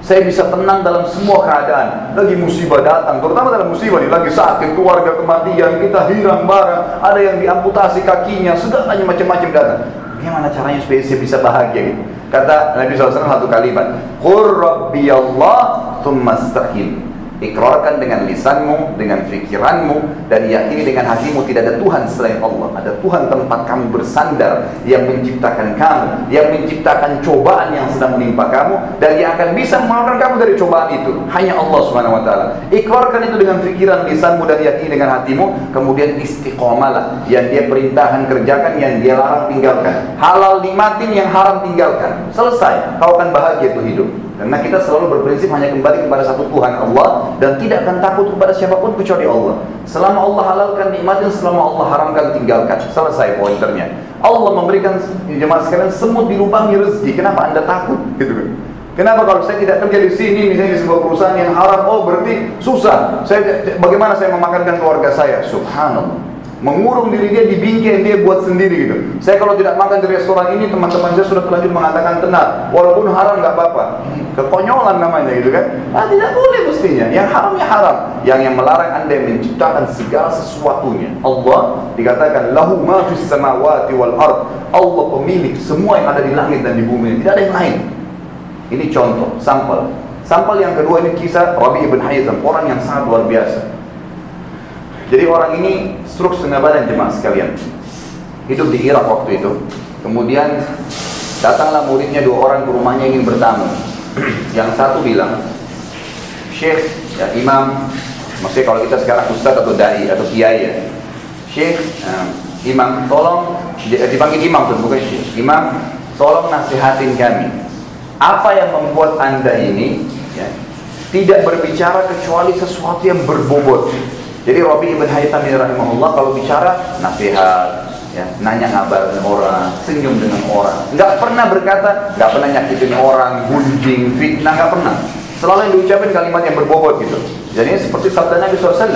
Saya bisa tenang dalam semua keadaan. Lagi musibah datang, terutama dalam musibah ini, lagi sakit, keluarga kematian, kita hilang barang, ada yang diamputasi kakinya, segalanya macam-macam datang. Bagaimana caranya supaya saya bisa bahagia? Gitu? Kata Nabi SAW satu kalimat, Qur Rabbi Allah thumma astaqim. Ikrarkan dengan lisanmu, dengan fikiranmu, dan yakini dengan hatimu tidak ada Tuhan selain Allah. Ada Tuhan tempat kamu bersandar, yang menciptakan kamu, yang menciptakan cobaan yang sedang menimpa kamu, dan yang akan bisa mengeluarkan kamu dari cobaan itu hanya Allah Subhanahu Wa Taala. Ikrarkan itu dengan fikiran, lisanmu, dan yakini dengan hatimu. Kemudian istiqomalah, yang dia perintahkan kerjakan, yang dia larang tinggalkan. Halal nikmatin, yang haram tinggalkan. Selesai, kau akan bahagia itu hidup. Karena kita selalu berprinsip hanya kembali kepada satu Tuhan Allah, dan tidak akan takut kepada siapapun kecuali Allah. Selama Allah halalkan nikmatin, selama Allah haramkan tinggalkan. Selesai pointernya. Allah memberikan jemaah sekalian semut dilubangi rezeki. Kenapa Anda takut? Gitu kan? Kenapa kalau saya tidak kerja di sini, misalnya di sebuah perusahaan yang haram, oh berarti susah. Bagaimana saya memakankan keluarga saya? Subhanallah. Mengurung diri dia di bingkai yang dia buat sendiri gitu. Saya kalau tidak makan di restoran ini, teman-teman saya sudah terlanjur mengatakan tenang, walaupun haram nggak apa-apa. Kekonyolan namanya gitu kan. Tidak boleh mestinya. Yang haram ya haram. Yang melarang Anda yang menciptakan segala sesuatunya. Allah dikatakan lahu ma fis samawati wal ard. Allah pemilik semua yang ada di langit dan di bumi. Tidak ada yang lain. Ini contoh, sampel. Sampel yang kedua ini kisah Rabi ibn Haytham, orang yang sangat luar biasa. Jadi orang ini stroke setengah badan jemaah sekalian. Hidup di Irak waktu itu. Kemudian datanglah muridnya dua orang ke rumahnya ingin bertamu. Yang satu bilang, Syekh, ya imam, maksudnya kalau kita sekarang ustaz atau dai atau kiai ya. Syekh, imam, tolong, dipanggil imam tuh bukan syekh. Imam, tolong nasihatin kami. Apa yang membuat Anda ini ya, tidak berbicara kecuali sesuatu yang berbobot. Jadi Rabi ibn Haytham rahimahullah kalau bicara nasihat, ya, nanya ngabarin orang, senyum dengan orang, nggak pernah berkata, nggak pernah nyakitin orang, gunjing, fitnah, nggak pernah. Selalu yang diucapin kalimat yang berbobot gitu. Jadi seperti sabda Nabi SAW,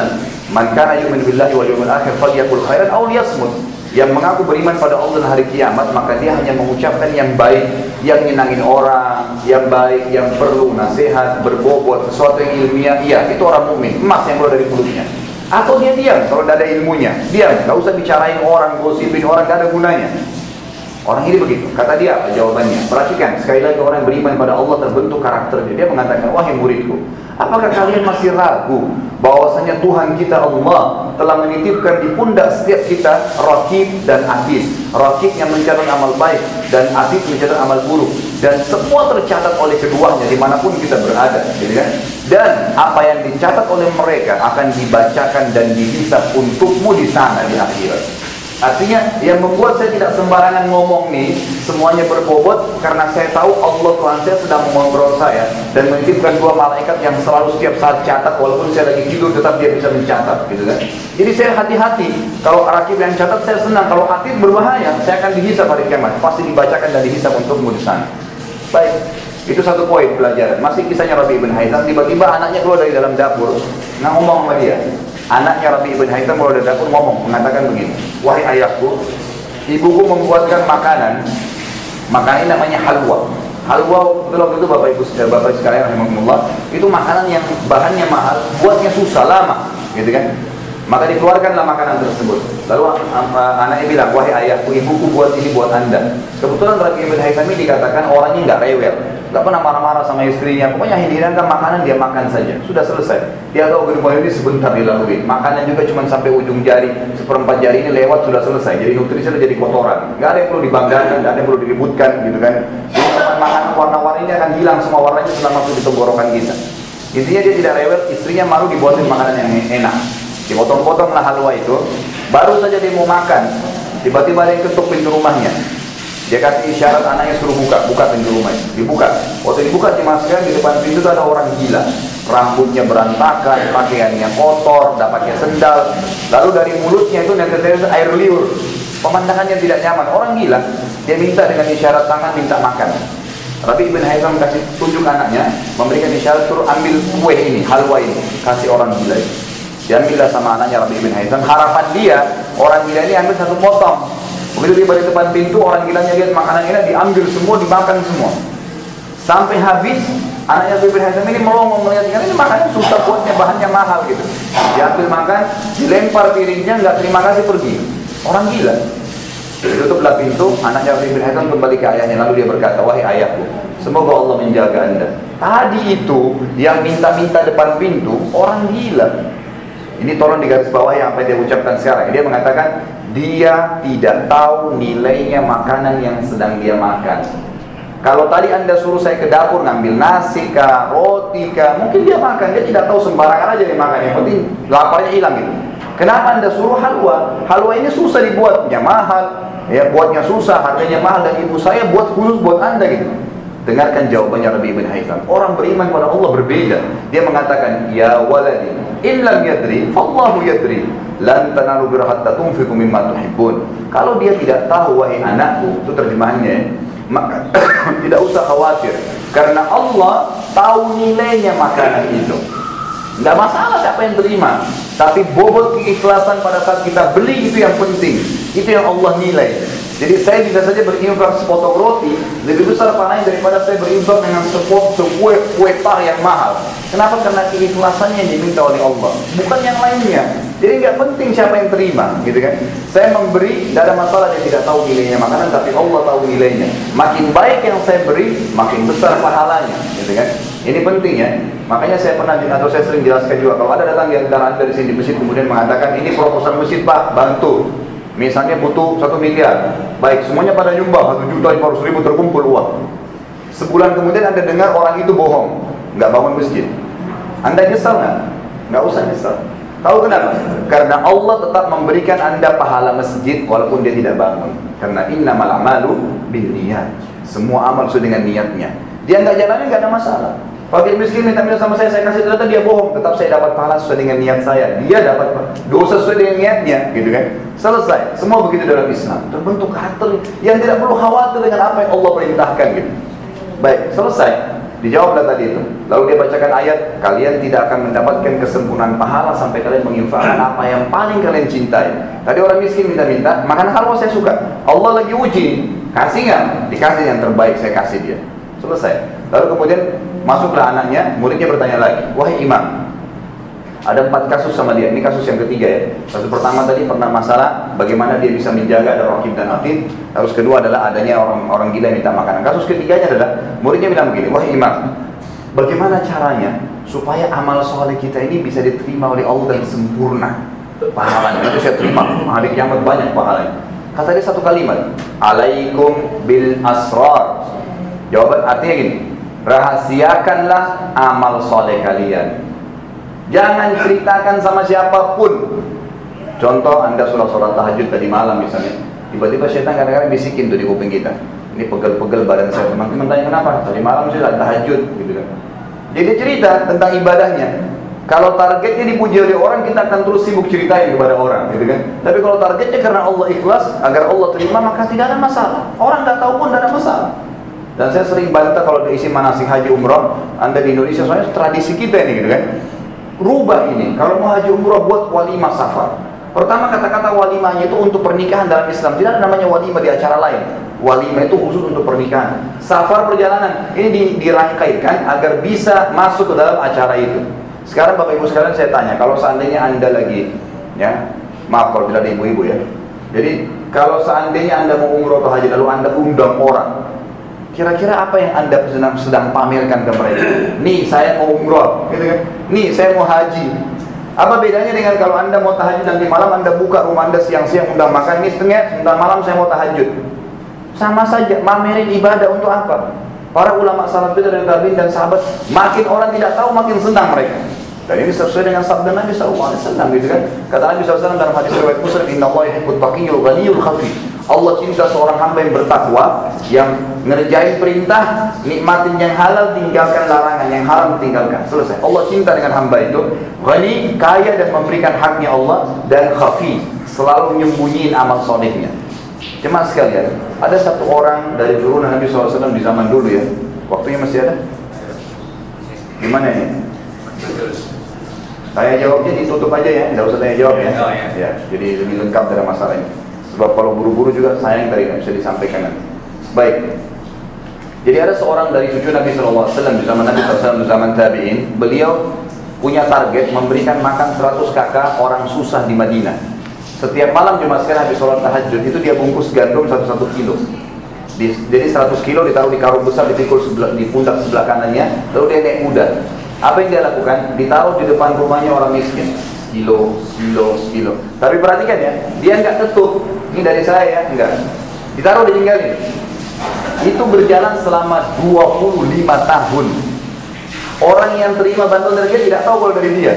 "Man kana yu'minu billahi wal yawmil akhir falyaqul khairan aw liyasmut." Yang mengaku beriman pada Allah dan hari kiamat, maka dia hanya mengucapkan yang baik, yang nyenangin orang, yang baik, yang perlu nasihat, berbobot, sesuatu yang ilmiah. Iya, itu orang mukmin, emas yang keluar dari mulutnya. Atau dia diam kalau tidak ada ilmunya, diam, nggak usah bicarain orang, gosipin orang, nggak ada gunanya. Orang ini begitu. Kata dia apa jawabannya? Perhatikan, sekali lagi orang beriman pada Allah terbentuk karakternya. Dia mengatakan, wahai muridku, apakah kalian masih ragu bahwasanya Tuhan kita Allah telah menitipkan di pundak setiap kita Raqib dan Atid. Raqib yang mencatat amal baik dan Atid mencatat amal buruk, dan semua tercatat oleh keduanya dimanapun kita berada, gitu kan? Dan apa yang dicatat oleh mereka akan dibacakan dan dihisab untukmu di sana di akhirat. Artinya yang membuat saya tidak sembarangan ngomong nih semuanya berbobot, karena saya tahu Allah Tuhan saya sedang mengontrol saya dan menitipkan dua malaikat yang selalu setiap saat catat, walaupun saya lagi tidur tetap dia bisa mencatat, gitu kan. Jadi saya hati-hati. Kalau Raqib yang catat saya senang, kalau Atid berbahaya, saya akan dihisab hari kiamat, pasti dibacakan dan dihisab untukmu di sana. Baik, itu satu poin pelajaran. Masih kisahnya Rabi' ibn Haytham, tiba-tiba anaknya keluar dari dalam dapur, ngomong sama dia. Anaknya Rabi' ibn Haytham keluar dari dapur ngomong, mengatakan begini, wahai ayahku, ibuku membuatkan makanan ini namanya halwa. Halwa itu bapak sekalian rahimahumullah, itu makanan yang bahannya mahal, buatnya susah, lama, gitu kan. Maka dikeluarkanlah makanan tersebut. Lalu anaknya bilang, wahai ayahku, ibuku buat ini buat anda. Kebetulan Rabi' ibn Haytham ini dikatakan orangnya nggak rewel, nggak pernah marah-marah sama istrinya. Pokoknya yang dihidangkan makanan dia makan saja, sudah selesai. Dia tahu gerbang ini sebentar dilalui. Makanan juga cuma sampai ujung jari, seperempat jari ini lewat sudah selesai. Jadi nutrisi sudah jadi kotoran. Nggak ada yang perlu dibanggakan, nggak ada yang perlu diributkan, gitu kan. Jadi makanan warna-warni ini akan hilang semua warnanya selama masuk di tenggorokan kita. Intinya dia tidak rewel, istrinya malu dibuatin makanan yang enak. Dipotong-potonglah halwa itu, baru saja dia mau makan, tiba-tiba ada yang ketuk pintu rumahnya. Dia kasih isyarat anaknya suruh buka pintu rumahnya. Dibuka. Waktu dibuka dimasukkan di depan pintu itu ada orang gila. Rambutnya berantakan, pakaiannya kotor, tidak pakai sendal. Lalu dari mulutnya itu netes air liur. Pemandangannya tidak nyaman. Orang gila. Dia minta dengan isyarat tangan minta makan. Rabi' ibn Haytham kasih tunjuk anaknya, memberikan isyarat suruh ambil kue ini, halwa ini, kasih orang gila ini. Diambillah sama anaknya Rabi' ibn Haytham. Harapan dia, orang gila ini ambil satu potong. Begitu tiba di depan pintu, orang gilanya lihat makanan ini, diambil semua, dimakan semua. Sampai habis, anaknya Rabi' ibn Haytham ini melongo melihat ini makanan susah buatnya, bahannya mahal gitu. Diambil makan, dilempar piringnya, nggak terima kasih, pergi. Orang gila. Ditutuplah pintu, anaknya Rabi' ibn Haytham kembali ke ayahnya, lalu dia berkata, wahai ayahku, semoga Allah menjaga anda. Tadi itu yang minta-minta depan pintu, orang gila. Ini tolong digaris bawah yang apa dia ucapkan sekarang. Dia mengatakan dia tidak tahu nilainya makanan yang sedang dia makan. Kalau tadi anda suruh saya ke dapur ngambil nasi kah, roti kah, mungkin dia makan. Dia tidak tahu sembarangan aja dia makan. Yang penting laparnya hilang gitu. Kenapa anda suruh halwa? Halwa ini susah dibuatnya, mahal. Ya, buatnya susah, harganya mahal, dan ibu saya buat khusus buat anda gitu. Dengarkan jawabannya Rabi' ibn Haytham. Orang beriman pada Allah berbeda. Dia mengatakan, ya waladi, illam yadri, fallahu yadri, lan tanalu birra hatta tunfiqu mimma tuhibbun. Kalau dia tidak tahu, wahai anakku, itu terjemahannya, maka tidak usah khawatir, karena Allah tahu nilainya makanan itu. Tidak masalah siapa yang terima, tapi bobot keikhlasan pada saat kita beli itu yang penting. Itu yang Allah nilai. Jadi saya bisa saja berinfak sepotong roti lebih besar pahalanya daripada saya berinfak dengan kue tar yang mahal. Kenapa? Karena keikhlasannya yang diminta oleh Allah, bukan yang lainnya. Jadi nggak penting siapa yang terima, gitu kan? Saya memberi, tidak ada masalah dia tidak tahu nilainya makanan, tapi Allah tahu nilainya. Makin baik yang saya beri, makin besar pahalanya, gitu kan? Ini penting ya. Makanya saya pernah atau saya sering jelaskan juga, kalau ada datang di antara anda di sini di masjid kemudian mengatakan ini proposal masjid Pak, bantu. Misalnya butuh 1 miliar, baik semuanya pada nyumbang 1.500.000 terkumpul uang. Sebulan kemudian anda dengar orang itu bohong, nggak bangun masjid. Anda nyesal nggak? Nggak usah nyesal. Tahu kenapa? Karena Allah tetap memberikan anda pahala masjid walaupun dia tidak bangun. Karena innamal a'malu binniyat. Semua amal sesuai dengan niatnya. Dia nggak jalanin nggak ada masalah. Fakir miskin minta sama saya kasih, ternyata dia bohong, tetap saya dapat pahala sesuai dengan niat saya, dia dapat dosa sesuai dengan niatnya, gitu kan? Selesai. Semua begitu dalam Islam. Terbentuk karakter yang tidak perlu khawatir dengan apa yang Allah perintahkan, gitu. Baik, selesai. Dijawablah tadi itu. Lalu dia bacakan ayat, kalian tidak akan mendapatkan kesempurnaan pahala sampai kalian menginfakkan apa yang paling kalian cintai. Tadi orang miskin minta, makan halwa saya suka. Allah lagi uji, kasih nggak? Dikasih yang terbaik, saya kasih dia. Selesai. Lalu kemudian masuklah anaknya, muridnya bertanya lagi, wahai imam, ada 4 kasus sama dia. Ini kasus yang ketiga ya. Kasus pertama tadi pernah masalah bagaimana dia bisa menjaga ada raqib dan atid. Kasus kedua adalah adanya orang gila yang minta makanan. Kasus ketiganya adalah muridnya bilang begini, wahai imam, bagaimana caranya supaya amal soleh kita ini bisa diterima oleh Allah dan sempurna pahalanya? Nanti saya terima, hari kiamat banyak pahalanya. Kata dia satu kalimat, alaikum bil asrar. Jawaban artinya gini, rahasiakanlah amal soleh kalian. Jangan ceritakan sama siapapun. Contoh, Anda sholat tahajud tadi malam misalnya, tiba-tiba syaitan kadang-kadang bisikin tuh di kuping kita, ini pegel-pegel badan saya. Teman-teman tanya kenapa? Tadi malam saya tahajud, gitu kan. Jadi cerita tentang ibadahnya. Kalau targetnya dipuji oleh orang, kita akan terus sibuk ceritain kepada orang, gitu kan. Tapi kalau targetnya karena Allah ikhlas, agar Allah terima, maka tidak ada masalah. Orang nggak tahu pun tidak ada masalah. Dan saya sering bantah kalau diisi manasik haji umrah, Anda di Indonesia soalnya tradisi kita ini, gitu kan. Rubah ini, kalau mau haji umrah buat walimah safar. Pertama kata-kata walimahnya itu untuk pernikahan dalam Islam. Tidak ada namanya walimah di acara lain. Walimah itu khusus untuk pernikahan. Safar perjalanan ini dirangkaikan agar bisa masuk ke dalam acara itu. Sekarang Bapak Ibu sekalian saya tanya, kalau seandainya Anda lagi, ya maaf kalau tidak ada ibu-ibu ya. Jadi kalau seandainya Anda mau umrah atau haji lalu Anda undang orang, kira-kira apa yang Anda sedang pamerkan ke mereka? Nih saya mau umrah, gitu kan? Nih saya mau haji. Apa bedanya dengan kalau Anda mau tahajud nanti malam, Anda buka rumah Anda siang-siang undang makan, ini setengah malam saya mau tahajud. Sama saja, mamerin ibadah untuk apa? Para ulama salaf dan tabi'in dan sahabat, makin orang tidak tahu makin senang mereka. Dan ini sesuai dengan sabda Nabi SAW, gitu kan? Kata Nabi SAW dalam hadis riwayat Muslim, Inna Allah yuhibbul taqiyyul ghaniyul khafi. Allah cinta seorang hamba yang bertakwa, yang ngerjain perintah, nikmatin yang halal, tinggalkan larangan, yang haram tinggalkan. Selesai. Allah cinta dengan hamba itu, ghani, kaya dan memberikan haknya Allah, dan khafi, selalu menyembunyiin amal solehnya. Jemaah sekalian, ada satu orang dari turunan Nabi SAW di zaman dulu ya. Waktunya masih ada? Gimana ini? Tanya jawabnya ditutup aja ya, tidak usah tanya jawab ya. Ya, jadi lebih lengkap dalam masalah ini. Sebab kalau buru-buru juga sayang tadi tidak bisa disampaikan nanti. Baik. Jadi ada seorang dari cucu Nabi SAW di zaman Nabi SAW, di zaman tabi'in, beliau punya target memberikan makan 100 kakak orang susah di Madinah. Setiap malam cuma sekali habis sholat tahajud itu dia bungkus gandum 1 kilo. Jadi 100 kilo ditaruh di karung besar, dipikul di pundak sebelah kanannya, lalu dia naik kuda. Apa yang dia lakukan? Ditaruh di depan rumahnya orang miskin. Kilo. Tapi perhatikan ya, dia nggak ketuk. Ini dari saya ya, enggak. Ditaruh, ditinggalin. Itu berjalan selama 25 tahun. Orang yang terima bantuan dari dia tidak tahu kalau dari dia.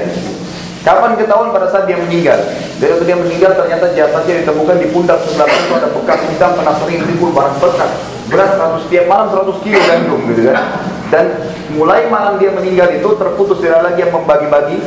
Kapan ketahuan? Pada saat dia meninggal. Dari waktu dia meninggal ternyata jasadnya ditemukan di pundak sebelah kiri, ada bekas hitam pernah sering dipikul barang bekas. Berat 100 tiap malam 100 kilo gandum, gitu kan. Dan mulai malam dia meninggal itu terputus, tidak lagi yang membagi-bagi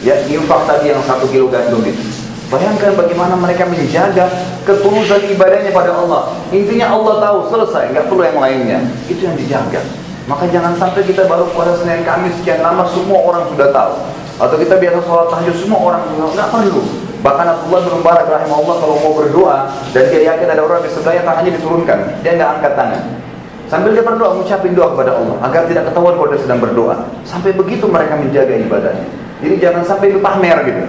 ya infak tadi yang 1 kilo gandum itu. Bayangkan bagaimana mereka menjaga ketulusan ibadahnya pada Allah. Intinya Allah tahu, selesai, nggak perlu yang lainnya. Itu yang dijaga. Maka jangan sampai kita baru pada Senin Kamis sekian lama semua orang sudah tahu. Atau kita biasa sholat tahajud semua orang nggak perlu. Bahkan Abdullah bin Mubarak rahimahullah kalau mau berdoa dan dia yakin ada orang di sebelahnya, tangannya diturunkan, dia nggak angkat tangan. Sambil dia berdoa, mengucapin doa kepada Allah agar tidak ketahuan kalau dia sedang berdoa. Sampai begitu mereka menjaga ibadahnya. Jadi jangan sampai itu pamer gitu.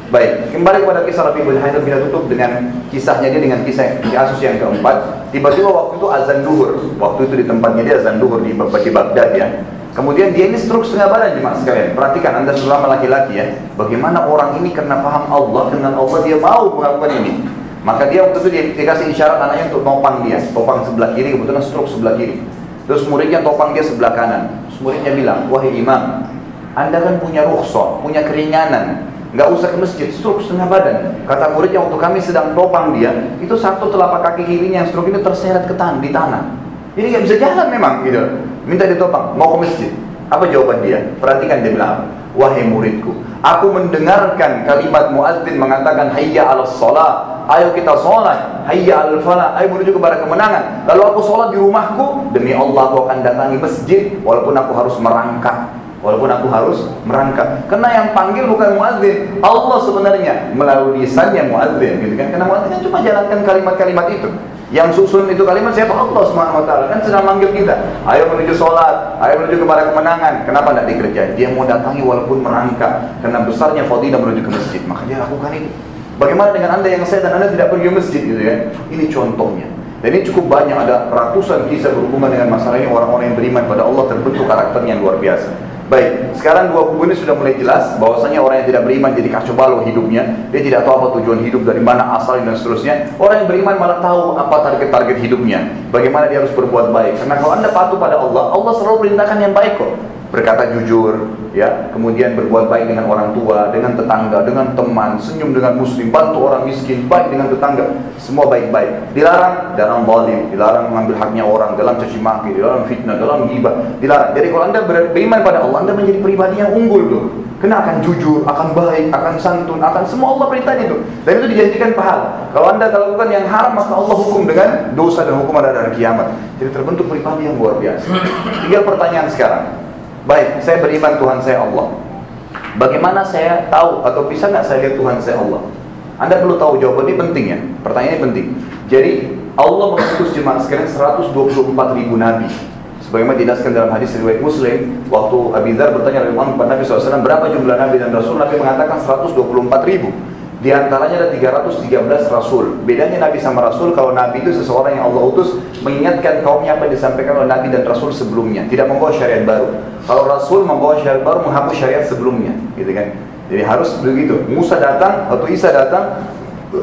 Baik, kembali kepada kisah Rabi bin Haidar. Kita tutup dengan kisahnya dia, dengan kisah kasus yang keempat. Tiba-tiba waktu itu azan duhur. Waktu itu di tempatnya dia azan duhur di Baghdad ya. Kemudian dia ini stroke setengah badan jemaah sekalian. Perhatikan Anda selama laki-laki ya, bagaimana orang ini karena paham Allah, dengan Allah dia mau melakukan ini. Maka dia waktu itu dikasih isyarat anaknya untuk topang dia, topang sebelah kiri, kebetulan stroke sebelah kiri. Terus muridnya topang dia sebelah kanan. Terus muridnya bilang, wahai imam, Anda kan punya rukhsah, punya keringanan, nggak usah ke masjid, stroke setengah badan. Kata muridnya, waktu kami sedang topang dia, itu satu telapak kaki kirinya yang stroke ini terseret ke di tanah. Jadi nggak bisa jalan memang gitu. Minta ditopang, mau ke masjid. Apa jawaban dia? Perhatikan dia bilang apa? Wahai muridku, aku mendengarkan kalimat muadzin mengatakan hayya 'alas shalah, ayo kita sholat, hayya 'alal falah, ayo menuju kepada kemenangan. Lalu aku sholat di rumahku, demi Allah aku akan datangi masjid walaupun aku harus merangkak. Karena yang panggil bukan muadzin, Allah sebenarnya melalui lisannya muadzin, gitu kan? Karena muadzin kan cuma jalankan kalimat-kalimat itu. Yang susun itu kalimat siapa? Allah Subhanahu wa taala kan sedang manggil kita. Ayo menuju sholat, ayo menuju kepada kemenangan. Kenapa tidak dikerjain? Dia mau datangi walaupun merangkak karena besarnya fadilah menuju ke masjid, maka dia lakukan itu. Bagaimana dengan Anda yang saya dan Anda tidak pergi ke masjid, gitu ya? Ini contohnya. Dan ini cukup banyak, ada ratusan kisah berhubungan dengan masalah ini. Orang-orang yang beriman pada Allah terbentuk karakternya yang luar biasa. Baik, sekarang dua kubu ini sudah mulai jelas bahwasanya orang yang tidak beriman jadi kacau balau hidupnya. Dia tidak tahu apa tujuan hidup, dari mana asalnya dan seterusnya. Orang yang beriman malah tahu apa target-target hidupnya, bagaimana dia harus berbuat baik. Karena kalau Anda patuh pada Allah, Allah selalu perintahkan yang baik kok. Berkata jujur, ya, kemudian berbuat baik dengan orang tua, dengan tetangga, dengan teman, senyum dengan muslim, bantu orang miskin, baik dengan tetangga, semua baik-baik. Dilarang dalam zalim, dilarang mengambil haknya orang, dalam caci maki, dalam fitnah, dalam ghibah, dilarang. Jadi kalau Anda beriman pada Allah, Anda menjadi pribadi yang unggul tuh. Kena akan jujur, akan baik, akan santun, akan semua Allah perintahkan itu. Dan itu dijanjikan pahala. Kalau Anda lakukan yang haram, maka Allah hukum dengan dosa dan hukum ada dari kiamat. Jadi terbentuk pribadi yang luar biasa. Tinggal pertanyaan sekarang. Baik, saya beriman Tuhan saya Allah. Bagaimana saya tahu atau bisa nggak saya lihat Tuhan saya Allah? Anda perlu tahu jawaban ini penting ya. Pertanyaan ini penting. Jadi Allah mengutus jemaah sekalian 124.000 nabi. Sebagaimana dijelaskan dalam hadis riwayat Muslim, waktu Abi Dzar bertanya kepada Nabi SAW berapa jumlah nabi dan rasul, Nabi mengatakan 124.000. Di antaranya ada 313 rasul. Bedanya nabi sama rasul, kalau nabi itu seseorang yang Allah utus mengingatkan kaumnya apa yang disampaikan oleh nabi dan rasul sebelumnya, tidak membawa syariat baru. Kalau rasul membawa syariat baru, menghapus syariat sebelumnya, gitu kan. Jadi harus begitu. Musa datang atau Isa datang,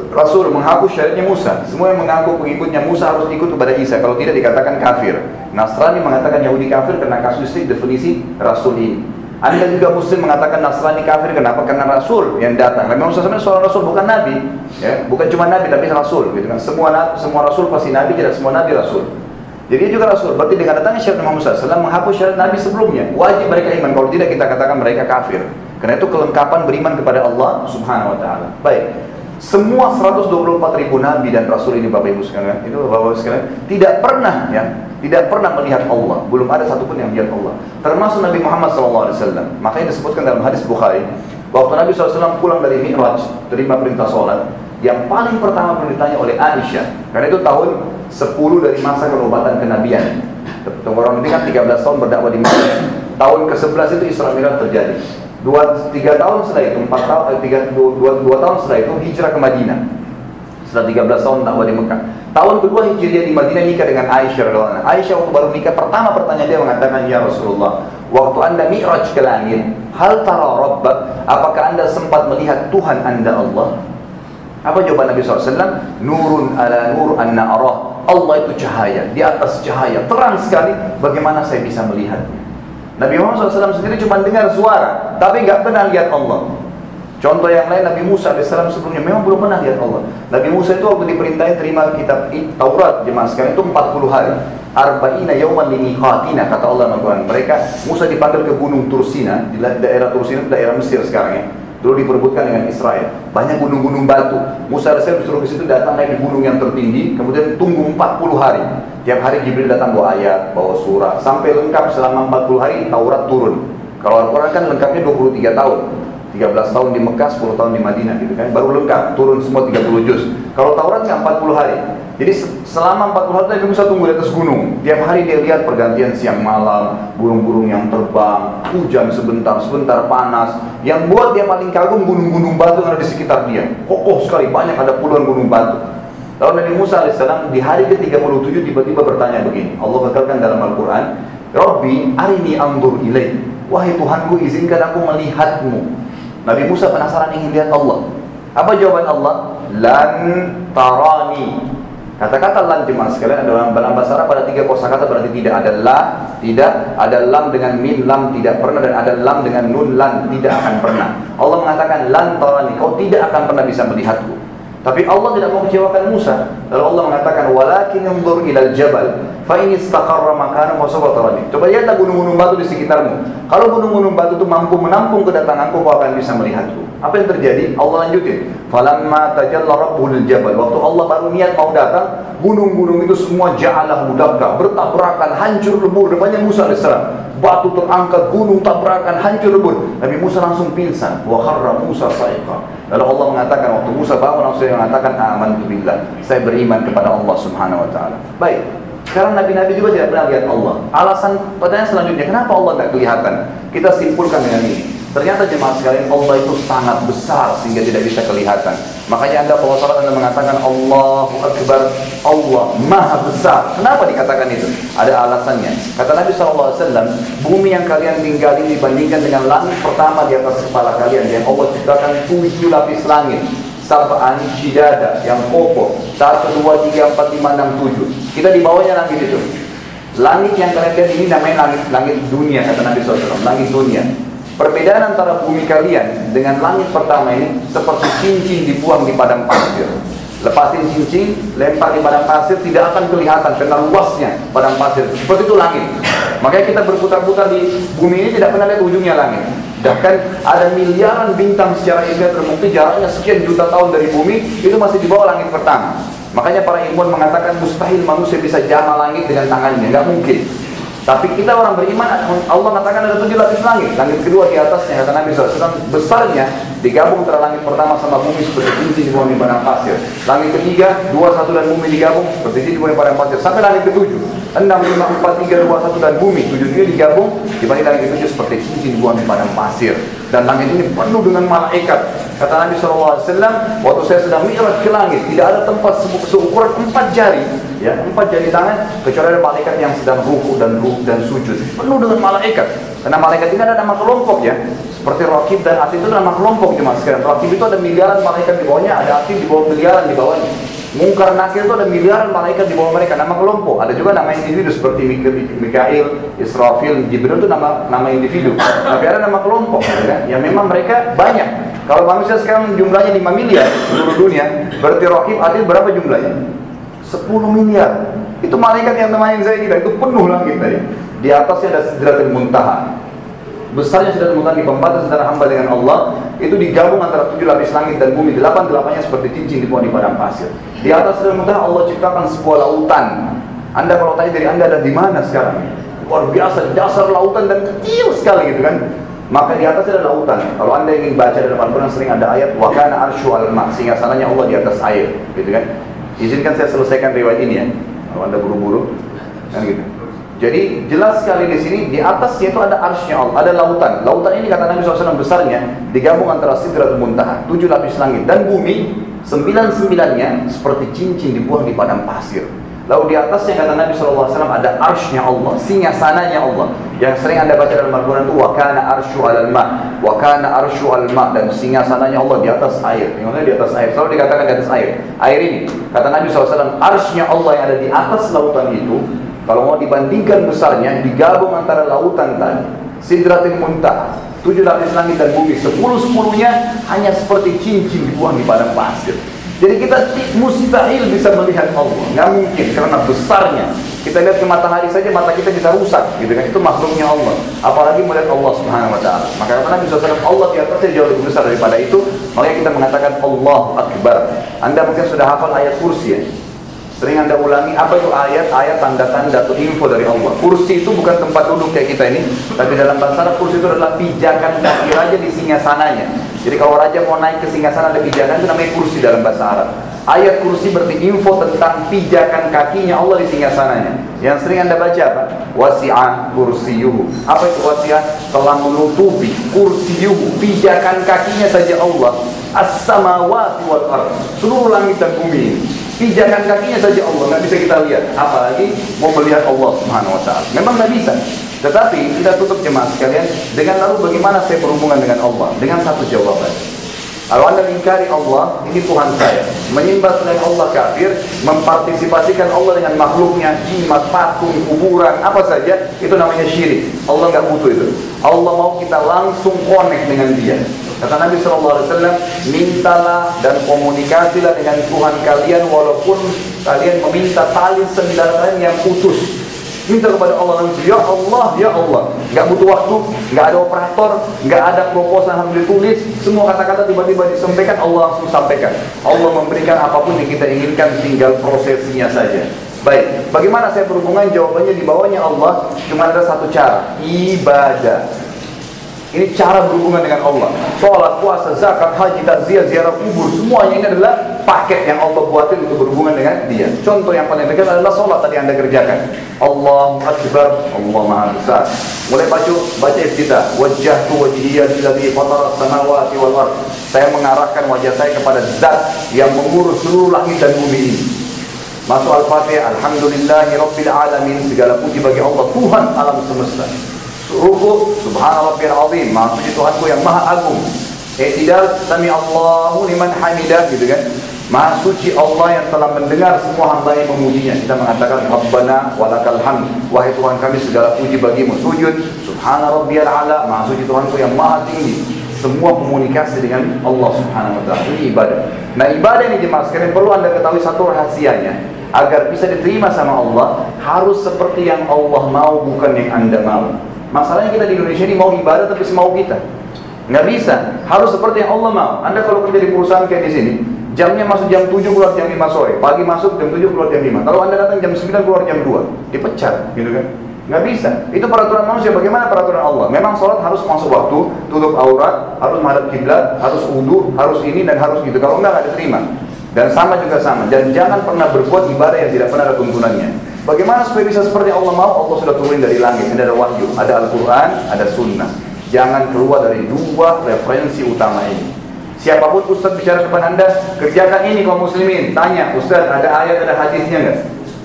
rasul menghapus syariatnya Musa. Semua yang mengaku pengikutnya Musa harus ikut kepada Isa, kalau tidak dikatakan kafir. Nasrani mengatakan Yahudi kafir karena kasusistik definisi rasul ini. Anda juga Muslim mengatakan Nasrani kafir, kenapa? Karena Rasul yang datang. Memang sebenarnya seorang Rasul bukan Nabi, ya, bukan cuma Nabi tapi Rasul, gitu kan? Semua Rasul pasti Nabi, tidak semua Nabi Rasul. Jadi dia juga Rasul. Berarti dengan datangnya syariat Muhammad SAW menghapus syariat Nabi sebelumnya. Wajib mereka iman. Kalau tidak kita katakan mereka kafir. Karena itu kelengkapan beriman kepada Allah Subhanahu Wa Taala. Baik. Semua 124.000 nabi dan rasul ini Bapak Ibu sekalian, itu Bapak Ibu sekalian tidak pernah melihat Allah. Belum ada satupun yang melihat Allah. Termasuk Nabi Muhammad SAW. Makanya disebutkan dalam hadis Bukhari, waktu Nabi SAW pulang dari Mi'raj, terima perintah sholat, yang paling pertama ditanya oleh Aisyah, karena itu tahun 10 dari masa kenobatan kenabian. Orang ini kan 13 tahun berdakwah di Mekah. Tahun ke-11 itu Isra Mi'raj terjadi. 2-3 tahun setelah itu, 2 tahun setelah itu hijrah ke Madinah. Setelah 13 tahun dakwah di Mekah. Tahun kedua hijriah di Madinah nikah dengan Aisyah. Aisyah waktu baru nikah pertama pertanyaan dia mengatakan, ya Rasulullah, waktu Anda mi'raj ke langit, hal tara rabbak, apakah Anda sempat melihat Tuhan Anda Allah? Apa jawaban Nabi SAW? Nurun ala nur anna arah. Allah itu cahaya, di atas cahaya, terang sekali, bagaimana saya bisa melihatnya? Nabi Muhammad SAW sendiri cuma dengar suara, tapi nggak pernah lihat Allah. Contoh yang lain, Nabi Musa AS sebelumnya memang belum pernah lihat Allah. Nabi Musa itu waktu diperintahkan terima kitab Taurat, jemaah sekalian, itu 40 hari. Arba'ina yawman limiqatina, kata Allah Al-Quran. Mereka, Musa dipanggil ke gunung Tursina, di daerah Tursina, daerah Mesir sekarang ya. Dulu diperebutkan dengan Israel. Banyak gunung-gunung batu. Musa AS disuruh ke situ, datang naik di gunung yang tertinggi, kemudian tunggu 40 hari. Tiap hari Jibril datang bawa ayat, bawa surah, sampai lengkap selama 40 hari Taurat turun. Kalau Al-Quran kan lengkapnya 23 tahun. 13 tahun di Mekah, 10 tahun di Madinah, gitu kan. Baru lengkap, turun semua 30 juz. Kalau Taurat kan 40 hari. Jadi selama 40 hari Nabi Musa tunggu di atas gunung. Tiap hari dia lihat pergantian siang malam, burung-burung yang terbang, hujan sebentar panas. Yang buat dia paling kagum gunung-gunung batu yang ada di sekitar dia. Kokoh sekali, banyak, ada puluhan gunung batu. Lalu Nabi Musa AS di hari ke-37 tiba-tiba bertanya begini. Allah katakan dalam Al-Quran, Rabbi arini anzur ilaik. Wahai Tuhanku, izinkan aku melihatmu. Nabi Musa penasaran ingin lihat Allah. Apa jawaban Allah? Lan tarani. Kata-kata lan jemaah sekalian adalah dalam bahasa Arab pada 3 kosakata, berarti tidak ada la, tidak ada lam dengan mim, lam tidak pernah, dan ada lam dengan nun, lan tidak akan pernah. Allah mengatakan lan tarani, kau tidak akan pernah bisa melihatku. Tapi Allah tidak mau kecewakan Musa. Lalu Allah mengatakan, "Walakin unzur ilal jabal, fa in istaqarra makanahu fa sawfa tarani." Coba lihatlah gunung-gunung batu di sekitarmu. Kalau gunung-gunung batu itu mampu menampung kedatanganku, kau akan bisa melihatku. Apa yang terjadi? Allah lanjutin, "Falamma tajalla rabbuhul jabal." Waktu Allah baru niat mau datang, gunung-gunung itu semua ja'alahu dakka, bertabrakan, hancur lebur depannya Musa alaihissalam. Batu terangkat, gunung tabrakan, hancur lebur. Nabi Musa langsung pingsan. Wa kharra Musa sa'iqa. Lalu Allah mengatakan, waktu Musa bangun langsung mengatakan, amantu billah, saya beriman kepada Allah Subhanahu wa taala. Baik. Sekarang nabi-nabi juga tidak pernah lihat Allah. Alasan pertanyaan selanjutnya, kenapa Allah tidak kelihatan? Kita simpulkan dengan ini. Ternyata jemaah sekalian, Allah itu sangat besar sehingga tidak bisa kelihatan. Makanya Anda kalau salat Anda mengatakan Allahu Akbar, Allah Maha Besar. Kenapa dikatakan itu? Ada alasannya. Kata Nabi SAW, bumi yang kalian tinggali dibandingkan dengan langit pertama di atas kepala kalian, yang Allah ciptakan 7 lapis langit. Sab'an shidada, yang kokoh. 1, 2, 3, 4, 5, 6, 7. Kita di bawahnya langit itu. Langit yang kalian lihat ini namanya langit dunia, kata Nabi SAW, langit dunia. Perbedaan antara bumi kalian dengan langit pertama ini seperti cincin dibuang di padang pasir. Lepasin cincin, lempar di padang pasir, tidak akan kelihatan karena luasnya padang pasir. Seperti itu langit. Makanya kita berputar-putar di bumi ini tidak pernah lihat ujungnya langit. Bahkan ada miliaran bintang secara ilmiah terbukti jaraknya sekian juta tahun dari bumi, itu masih di bawah langit pertama. Makanya para ilmuwan mengatakan mustahil manusia bisa jamah langit dengan tangannya, nggak mungkin. Tapi kita orang beriman, Allah mengatakan ada 7 lapis langit. Langit kedua di atasnya, kata Nabi SAW, besarnya digabung antara langit pertama sama bumi seperti cincin dibuang di padang pasir. Langit ketiga, 2, 1 dan bumi digabung seperti cincin dibuang di padang pasir. Sampai langit ketujuh, 6, 5, 4, 3, 2, 1 dan bumi 7 digabung dibanding langit ketujuh seperti cincin dibuang di padang pasir. Dan langit ini penuh dengan malaikat. Kata Nabi SAW, waktu saya sedang mi'raj ke langit, tidak ada tempat seukuran 4 jari, ya, 4 jari tangan, kecuali ada malaikat yang sedang ruku dan sujud. Penuh dengan malaikat. Karena malaikat ini ada nama kelompok, ya. Seperti Raqib dan Atid itu nama kelompok, jemaah sekalian. Raqib itu ada miliaran malaikat di bawahnya, ada Atid di bawah miliaran di bawahnya. Munkar Nakir itu ada miliaran malaikat di bawah mereka, nama kelompok. Ada juga nama individu seperti Mikail, Israfil, Jibril itu nama individu. Tapi ada nama kelompok, ya. Yang memang mereka banyak. Kalau manusia sekarang jumlahnya 5 miliar seluruh dunia, berarti Raqib Atid berapa jumlahnya? 10 miliar. Itu malaikat yang temannya saya kita, itu penuh langit tadi. Di atasnya ada Sidratul Muntaha. Besarnya Sidratul Muntaha di pembatas antara hamba dengan Allah, itu digabung antara 7 lapis langit dan bumi. 8-8-nya seperti cincin dibuang di padang pasir. Di atas Sidratul Muntaha Allah ciptakan sebuah lautan. Anda kalau tanya dari Anda ada di mana sekarang? Luar biasa, dasar lautan dan kecil sekali gitu kan. Maka di atas ada lautan. Kalau Anda ingin baca dalam Al-Quran sering ada ayat wa kana arsyu al-ma, sehingga sananya Allah di atas air, gitu kan. Izinkan saya selesaikan riwayat ini, ya. Kalau Anda buru-buru, kan gitu. Jadi jelas sekali di sini di atasnya itu ada arsy-nya Allah, ada lautan. Lautan ini kata Nabi SAW besarnya digabung antara Sidratul Muntaha, 7 lapis langit dan bumi, 9-9-nya seperti cincin dibuang di padang pasir. Lalu di atasnya kata Nabi SAW ada arsy-nya Allah, singgasananya Allah. Yang sering Anda baca dalam Al-Quran itu wa kana arsyu alal ma, wa kana arsyu al ma, dan singgasananya Allah di atas air. Yang di atas air, selalu dikatakan di atas air. Air ini kata Nabi SAW arsy-nya Allah yang ada di atas lautan itu, kalau mau dibandingkan besarnya, digabung antara lautan tadi, Sidratul Muntaha, 7 lapis langit dan bumi, 10-10-nya hanya seperti cincin dibuang di padang pasir. Jadi kita mustahil bisa melihat Allah, nggak mungkin karena besarnya. Kita lihat ke matahari saja mata kita bisa rusak, gitu kan? Itu makhluknya Allah. Apalagi melihat Allah Subhanahu Wa Taala. Maka kata Nabi SAW, Allah di atasnya jauh lebih besar daripada itu. Makanya kita mengatakan Allahu Akbar. Anda mungkin sudah hafal ayat kursi, ya? Sering Anda ulangi, apa itu ayat-ayat tanda-tanda atau info dari Allah. Kursi itu bukan tempat duduk kayak kita ini, tapi dalam bahasa Arab kursi itu adalah pijakan kaki raja di singgasananya. Jadi kalau raja mau naik ke singgasana ada pijakan, itu namanya kursi dalam bahasa Arab. Ayat kursi berarti info tentang pijakan kakinya Allah di singgasananya. Yang sering Anda baca apa? Wasi'a kursiyuhu. Apa itu wasi'a? Telah menutupi kursiyuhu, pijakan kakinya saja Allah. As-samawati wal ardh, seluruh langit dan bumi. Pijakan kakinya saja Allah, nggak bisa kita lihat. Apalagi mau melihat Allah Subhanahu Wa Taala. Memang nggak bisa. Tetapi kita tutup jemaah sekalian dengan lalu bagaimana saya berhubungan dengan Allah? Dengan satu jawaban. Kalau anda mengingkari Allah, ini Tuhan saya. Menyembah selain Allah kafir, mempartisipasikan Allah dengan makhluknya, jimat, patung, kuburan, apa saja, itu namanya syirik. Allah nggak butuh itu. Allah mau kita langsung connect dengan Dia. Kata Nabi SAW, mintalah dan komunikasilah dengan Tuhan kalian walaupun kalian meminta tali sendal kalian yang putus. Minta kepada Allah langsung, ya Allah, ya Allah. Nggak butuh waktu, nggak ada operator, nggak ada proposal yang ditulis. Semua kata-kata tiba-tiba disampaikan, Allah langsung sampaikan. Allah memberikan apapun yang kita inginkan, tinggal prosesnya saja. Baik, bagaimana saya berhubungan? Jawabannya di bawahnya Allah. Cuma ada satu cara, ibadah. Ini cara berhubungan dengan Allah. Sholat, puasa, zakat, haji, takziah, ziarah kubur, semuanya ini adalah paket yang Allah buatin untuk berhubungan dengan Dia. Contoh yang paling dekat adalah sholat tadi Anda kerjakan. Allahu Akbar, Allah Maha Besar. Mulai baca iftitah. Wajjahtu wajhiyya lilladzi fatara as-samawati wal ardh. Saya mengarahkan wajah saya kepada Zat yang mengurus seluruh langit dan bumi ini. Masuk Al-Fatihah. Alhamdulillahi Rabbil Alamin. Segala puji bagi Allah, Tuhan alam semesta. Ruku, subhana rabbiyal azim, maha suci Tuhanku yang maha agung. I'tidal, sami Allahu liman hamidah, gitu kan. Maha suci Allah yang telah mendengar semua hamba yang memujinya. Kita mengatakan Rabbana walakal hamd, wahai Tuhan kami segala puji bagimu. Sujud, subhana rabbiyal ala, maha suci Tuhanku yang maha tinggi. Semua komunikasi dengan Allah Subhanahu wa ta'ala. Ini ibadah. Nah, ibadah ini jemaah sekalian perlu Anda ketahui satu rahasianya. Agar bisa diterima sama Allah, harus seperti yang Allah mau, bukan yang Anda mau. Masalahnya kita di Indonesia ini mau ibadah tapi semau kita. Nggak bisa. Harus seperti yang Allah mau. Anda kalau kerja di perusahaan kayak di sini, jamnya masuk jam 7 keluar jam 5 sore. Pagi masuk jam 7 keluar jam 5. Kalau Anda datang jam 9 keluar jam 2, dipecat, gitu kan? Nggak bisa. Itu peraturan manusia. Bagaimana peraturan Allah? Memang sholat harus masuk waktu, tutup aurat, harus menghadap kiblat, harus wudu, harus ini dan harus gitu. Kalau nggak diterima. Dan sama juga sama. Dan jangan pernah berbuat ibadah yang tidak pernah ada tuntunannya. Bagaimana supaya bisa seperti Allah mau? Allah sudah turunin dari langit. Ini ada wahyu, ada Al-Quran, ada sunnah. Jangan keluar dari dua referensi utama ini. Siapapun Ustaz bicara depan Anda, kerjakan ini kaum muslimin. Tanya, Ustaz ada ayat, ada hadisnya nggak?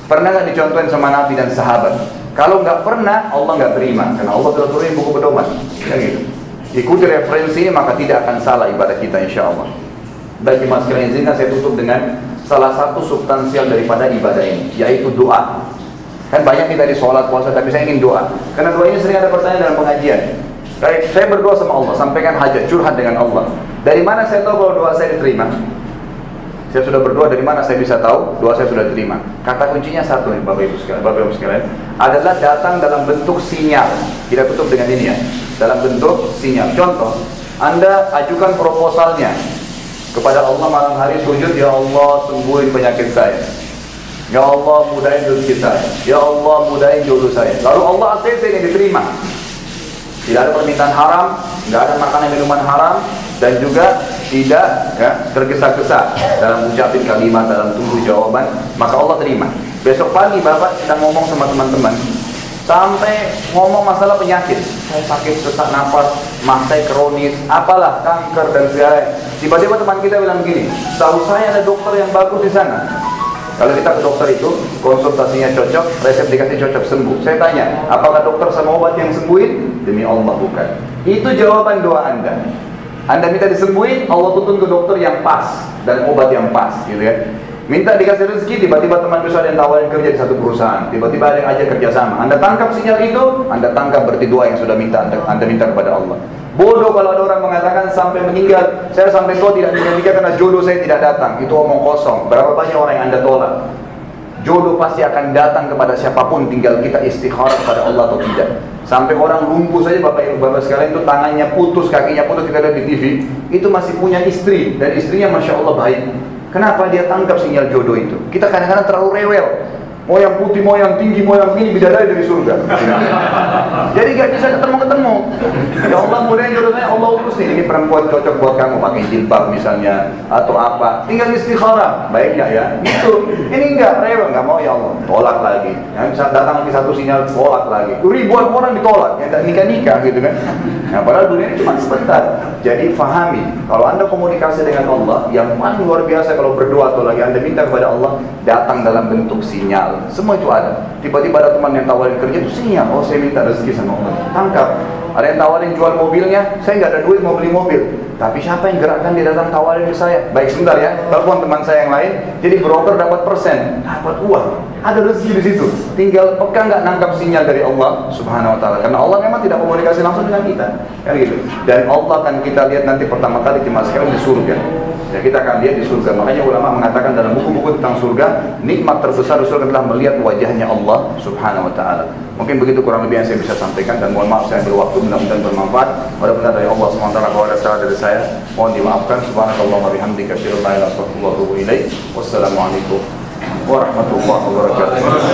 Pernah nggak dicontohin sama Nabi dan sahabat? Kalau nggak pernah, Allah nggak terima. Karena Allah sudah turunin buku pedoman. Yang gitu. Ikuti referensi ini, maka tidak akan salah ibadah kita insya Allah. Bagi mas sekalian, izinkan saya tutup dengan salah satu substansial daripada ibadah ini, yaitu doa. Kan banyak kita di sholat, puasa, tapi saya ingin doa. Karena doa ini sering ada pertanyaan dalam pengajian. Baik, saya berdoa sama Allah, sampaikan hajat, curhat dengan Allah. Dari mana saya tahu kalau doa saya diterima? Saya sudah berdoa, dari mana saya bisa tahu doa saya sudah diterima? Kata kuncinya satu nih, Bapak Ibu sekalian, adalah datang dalam bentuk sinyal. Kita tutup dengan ini ya, dalam bentuk sinyal. Contoh, Anda ajukan proposalnya kepada Allah malam hari sujud, ya Allah sembuhin penyakit saya, ya Allah mudahin rezeki saya, ya Allah mudahin jodoh saya. Lalu Allah ACC yang diterima. Tidak ada permintaan haram, tidak ada makanan minuman haram, dan juga tidak tergesa-gesa dalam ucapin kalimat, dalam tunggu jawaban, maka Allah terima. Besok pagi Bapak sedang ngomong sama teman-teman, sampai ngomong masalah penyakit, saya sakit sesak nafas, mah saya kronis, apalah kanker dan segala. Tiba-tiba teman kita bilang begini, tahu saya ada dokter yang bagus di sana. Kalau kita ke dokter itu, konsultasinya cocok, resep dikasih cocok, sembuh. Saya tanya, apakah dokter sama obat yang sembuhin? Demi Allah bukan. Itu jawaban doa Anda. Anda minta disembuhin, Allah tuntun ke dokter yang pas dan obat yang pas, gitu kan? Minta dikasih rezeki, tiba-tiba teman bisa ada yang tawarin kerja di satu perusahaan, tiba-tiba ada yang ajak kerjasama. Anda tangkap sinyal itu, Anda tangkap berarti doa yang sudah Anda minta kepada Allah. Bodoh kalau ada orang mengatakan sampai meninggal, saya sampai tua tidak menikah karena jodoh saya tidak datang. Itu omong kosong. Berapa banyak orang yang Anda tolak? Jodoh pasti akan datang kepada siapapun, tinggal kita istikharah kepada Allah atau tidak. Sampai orang lumpuh saja Bapak Ibu Bapak sekalian itu tangannya putus, kakinya putus, kita lihat di TV, itu masih punya istri dan istrinya Masya Allah baik. Kenapa dia tangkap sinyal jodoh itu? Kita kadang-kadang terlalu rewel. Mau yang putih, mau yang tinggi, mau yang begini, bidadari dari surga. Jadi gak bisa ketemu-ketemu. Ya Allah mudahin jodohnya Allah urus nih. Ini perempuan cocok buat kamu, pakai jilbab misalnya atau apa. Tinggal istikharah, baik gak ya? Itu. Ini enggak rewel, nggak mau ya Allah. Tolak lagi. Yang bisa datang lagi satu sinyal, tolak lagi. Ribuan orang ditolak, yang tak nikah-nikah gitu kan. Nah, padahal dunia ini cuma sebentar. Jadi fahami, kalau Anda komunikasi dengan Allah, yang paling luar biasa kalau berdoa atau lagi Anda minta kepada Allah, datang dalam bentuk sinyal. Semua itu ada. Tiba-tiba ada teman yang tawarin kerja, itu sinyal. Oh, saya minta rezeki sama Allah. Tangkap. Ada yang tawarin jual mobilnya, saya nggak ada duit mau beli mobil. Tapi siapa yang gerakkan dia datang tawarin ke saya? Baik, sebentar ya, telepon teman saya yang lain. Jadi broker dapat persen, dapat uang. Ada rezeki di situ. Tinggal peka nggak nangkap sinyal dari Allah Subhanahu Wa Taala. Karena Allah memang tidak komunikasi langsung dengan kita, kan gitu. Dan Allah akan kita lihat nanti pertama kali jemaah sekalian di surga. Ya, kita akan lihat di surga. Makanya ulama mengatakan dalam buku-buku tentang surga, nikmat terbesar di surga adalah melihat wajahnya Allah Subhanahu Wa Taala. Mungkin begitu kurang lebih yang saya bisa sampaikan, dan mohon maaf saya ambil waktu, mudah-mudahan bermanfaat. Mudah-mudahan dari Allah SWT. Kalau ada salah dari saya, mohon dimaafkan. Subhanakallah wa bihamdika, asyhadu an la ilaha illa anta, astaghfiruka wa atubu ilaik. Wassalamualaikum warahmatullahi wabarakatuh.